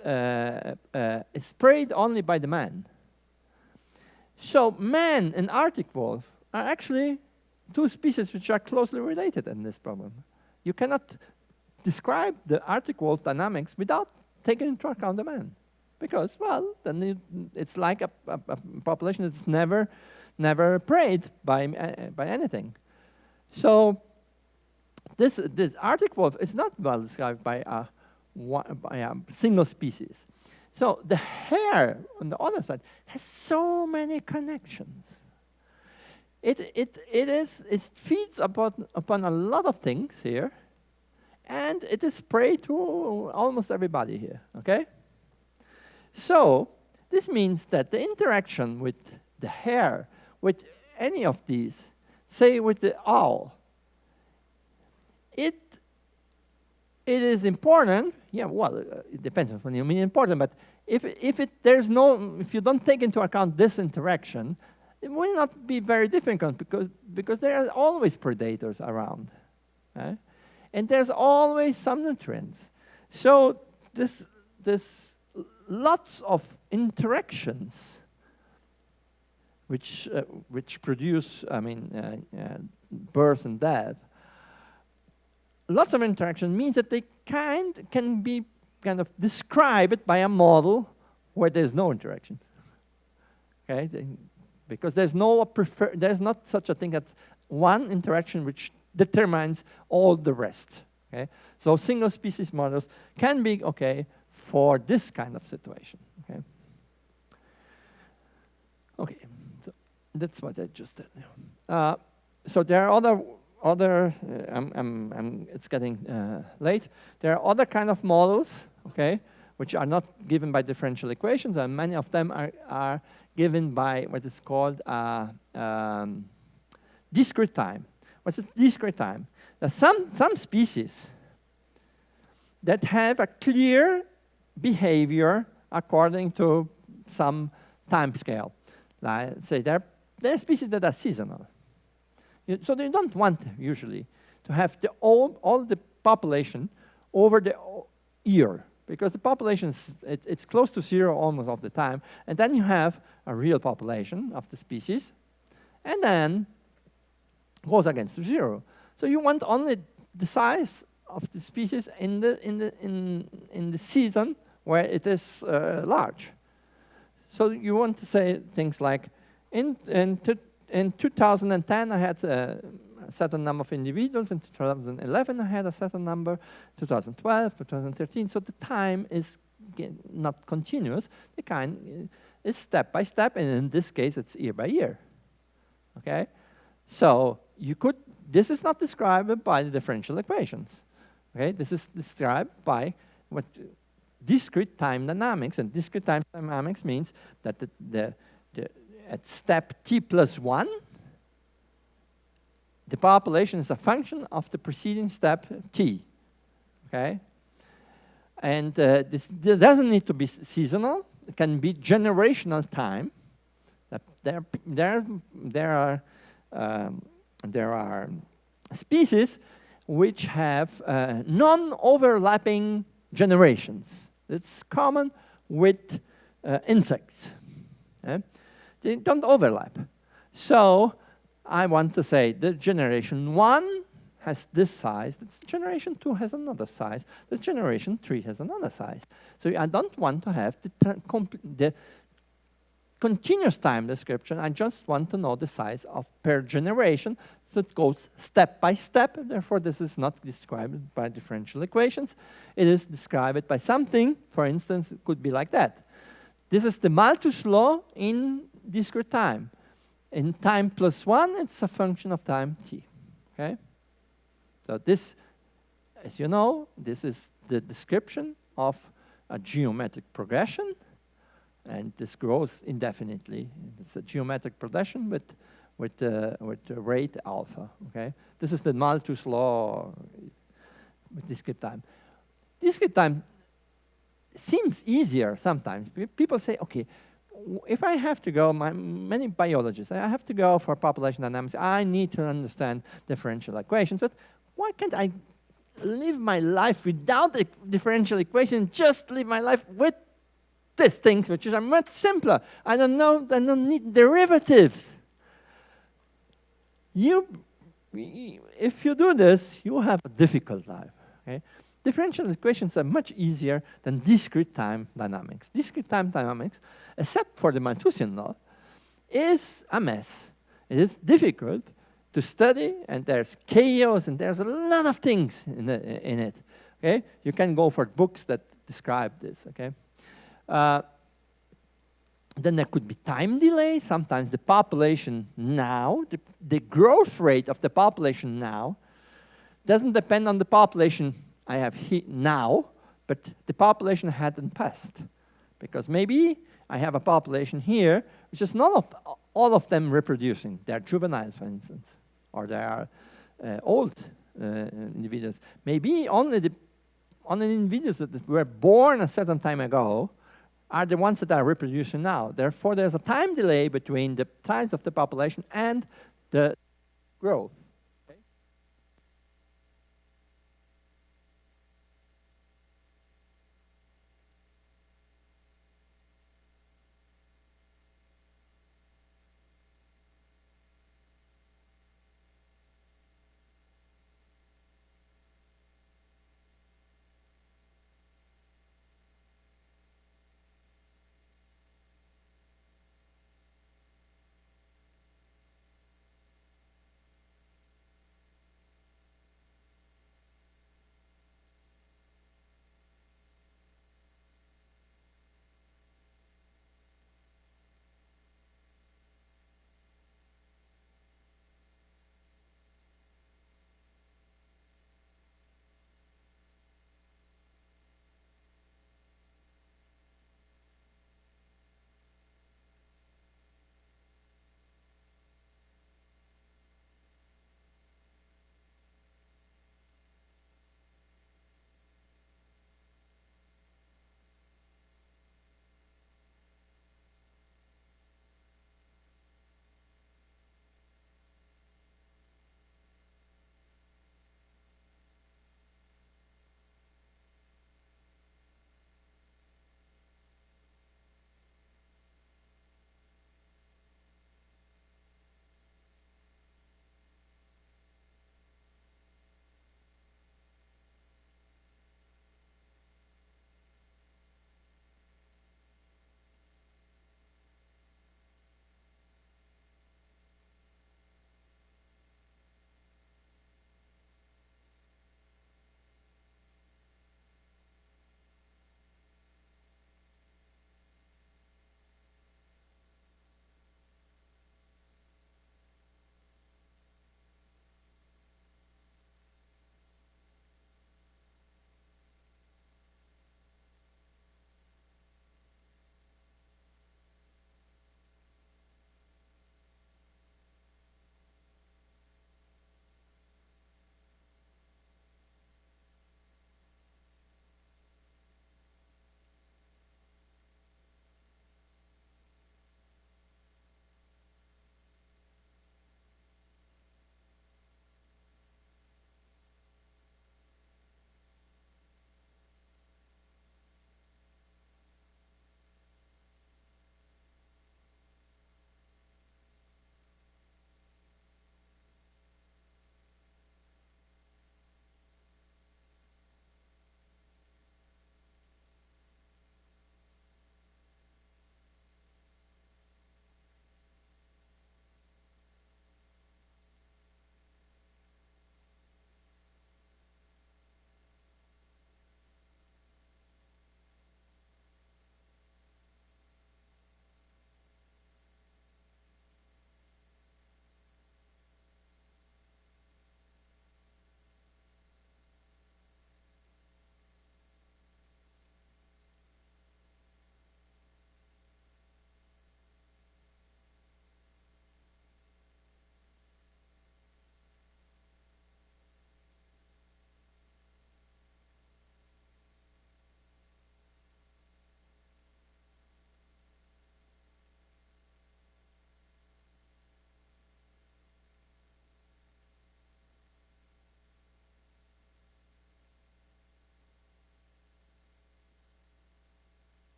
preyed only by the man. So man and Arctic wolf are actually two species which are closely related in this problem. You cannot describe the Arctic wolf dynamics without taking into account the man. Because, well, then it's like a population that's never preyed by anything. So this Arctic wolf is not well described by a single species. So the hare, on the other side, has so many connections. It feeds upon a lot of things here, and it is prey to almost everybody here, okay? So this means that the interaction with the hare, with any of these, say with the owl, it is important. Yeah, well, it depends on what you mean important, but if you don't take into account this interaction, it will not be very difficult because there are always predators around, right? And there's always some nutrients. So this lots of interactions which produce, birth and death. Lots of interaction means that they can be kind of described by a model where there's no interaction. Okay, because there's not such a thing as one interaction which determines all the rest. Okay, so single species models can be okay for this kind of situation. Okay. Okay, so that's what I just did. So there are other. It's getting late. There are other kind of models, okay, which are not given by differential equations, and many of them are given by what is called discrete time. What's a discrete time? There's some species that have a clear behavior according to some time scale. Like, say there are species that are seasonal. So they don't want usually to have all the population over the year, because the population it's close to zero almost all the time, and then you have a real population of the species, and then goes against zero. So you want only the size of the species in the season where it is large. So you want to say things like, in 2010 I had a certain number of individuals, in 2011 I had a certain number, 2012, 2013. So the time is not continuous. The kind is step by step, and in this case it's year by year. Okay, so this is not described by the differential equations. Okay, this is described by what discrete time dynamics, and discrete time dynamics means that at step t+1, the population is a function of the preceding step t. Okay, and this doesn't need to be seasonal. It can be generational time. There are species which have non-overlapping generations. It's common with insects. They don't overlap. So I want to say that generation 1 has this size, the generation 2 has another size, the generation 3 has another size. So I don't want to have the continuous time description. I just want to know the size of per generation. So it goes step by step. Therefore, this is not described by differential equations. It is described by something. For instance, it could be like that. This is the Maltose Law in discrete time. In time plus 1, it's a function of time t. Okay? So this, as you know, this is the description of a geometric progression. And this grows indefinitely. It's a geometric progression with the rate alpha. Okay, this is the Maltose Law with discrete time. Discrete time seems easier sometimes. People say, okay, if I have to go, many biologists, I have to go for population dynamics. I need to understand differential equations. But why can't I live my life without a differential equation? Just live my life with these things, which are much simpler. I don't need derivatives. If you do this, you have a difficult life. Okay? Differential equations are much easier than discrete time dynamics. Discrete time dynamics, except for the Malthusian law, is a mess. It is difficult to study, and there's chaos, and there's a lot of things in it. Okay? You can go for books that describe this. Okay? Then there could be time delay. Sometimes the population now, the growth rate of the population now, doesn't depend on the population I have now, but the population hadn't passed. Because maybe I have a population here, which is not all of them reproducing. They're juveniles, for instance, or they are old individuals. Maybe only the individuals that were born a certain time ago are the ones that are reproducing now. Therefore, there's a time delay between the size of the population and the growth.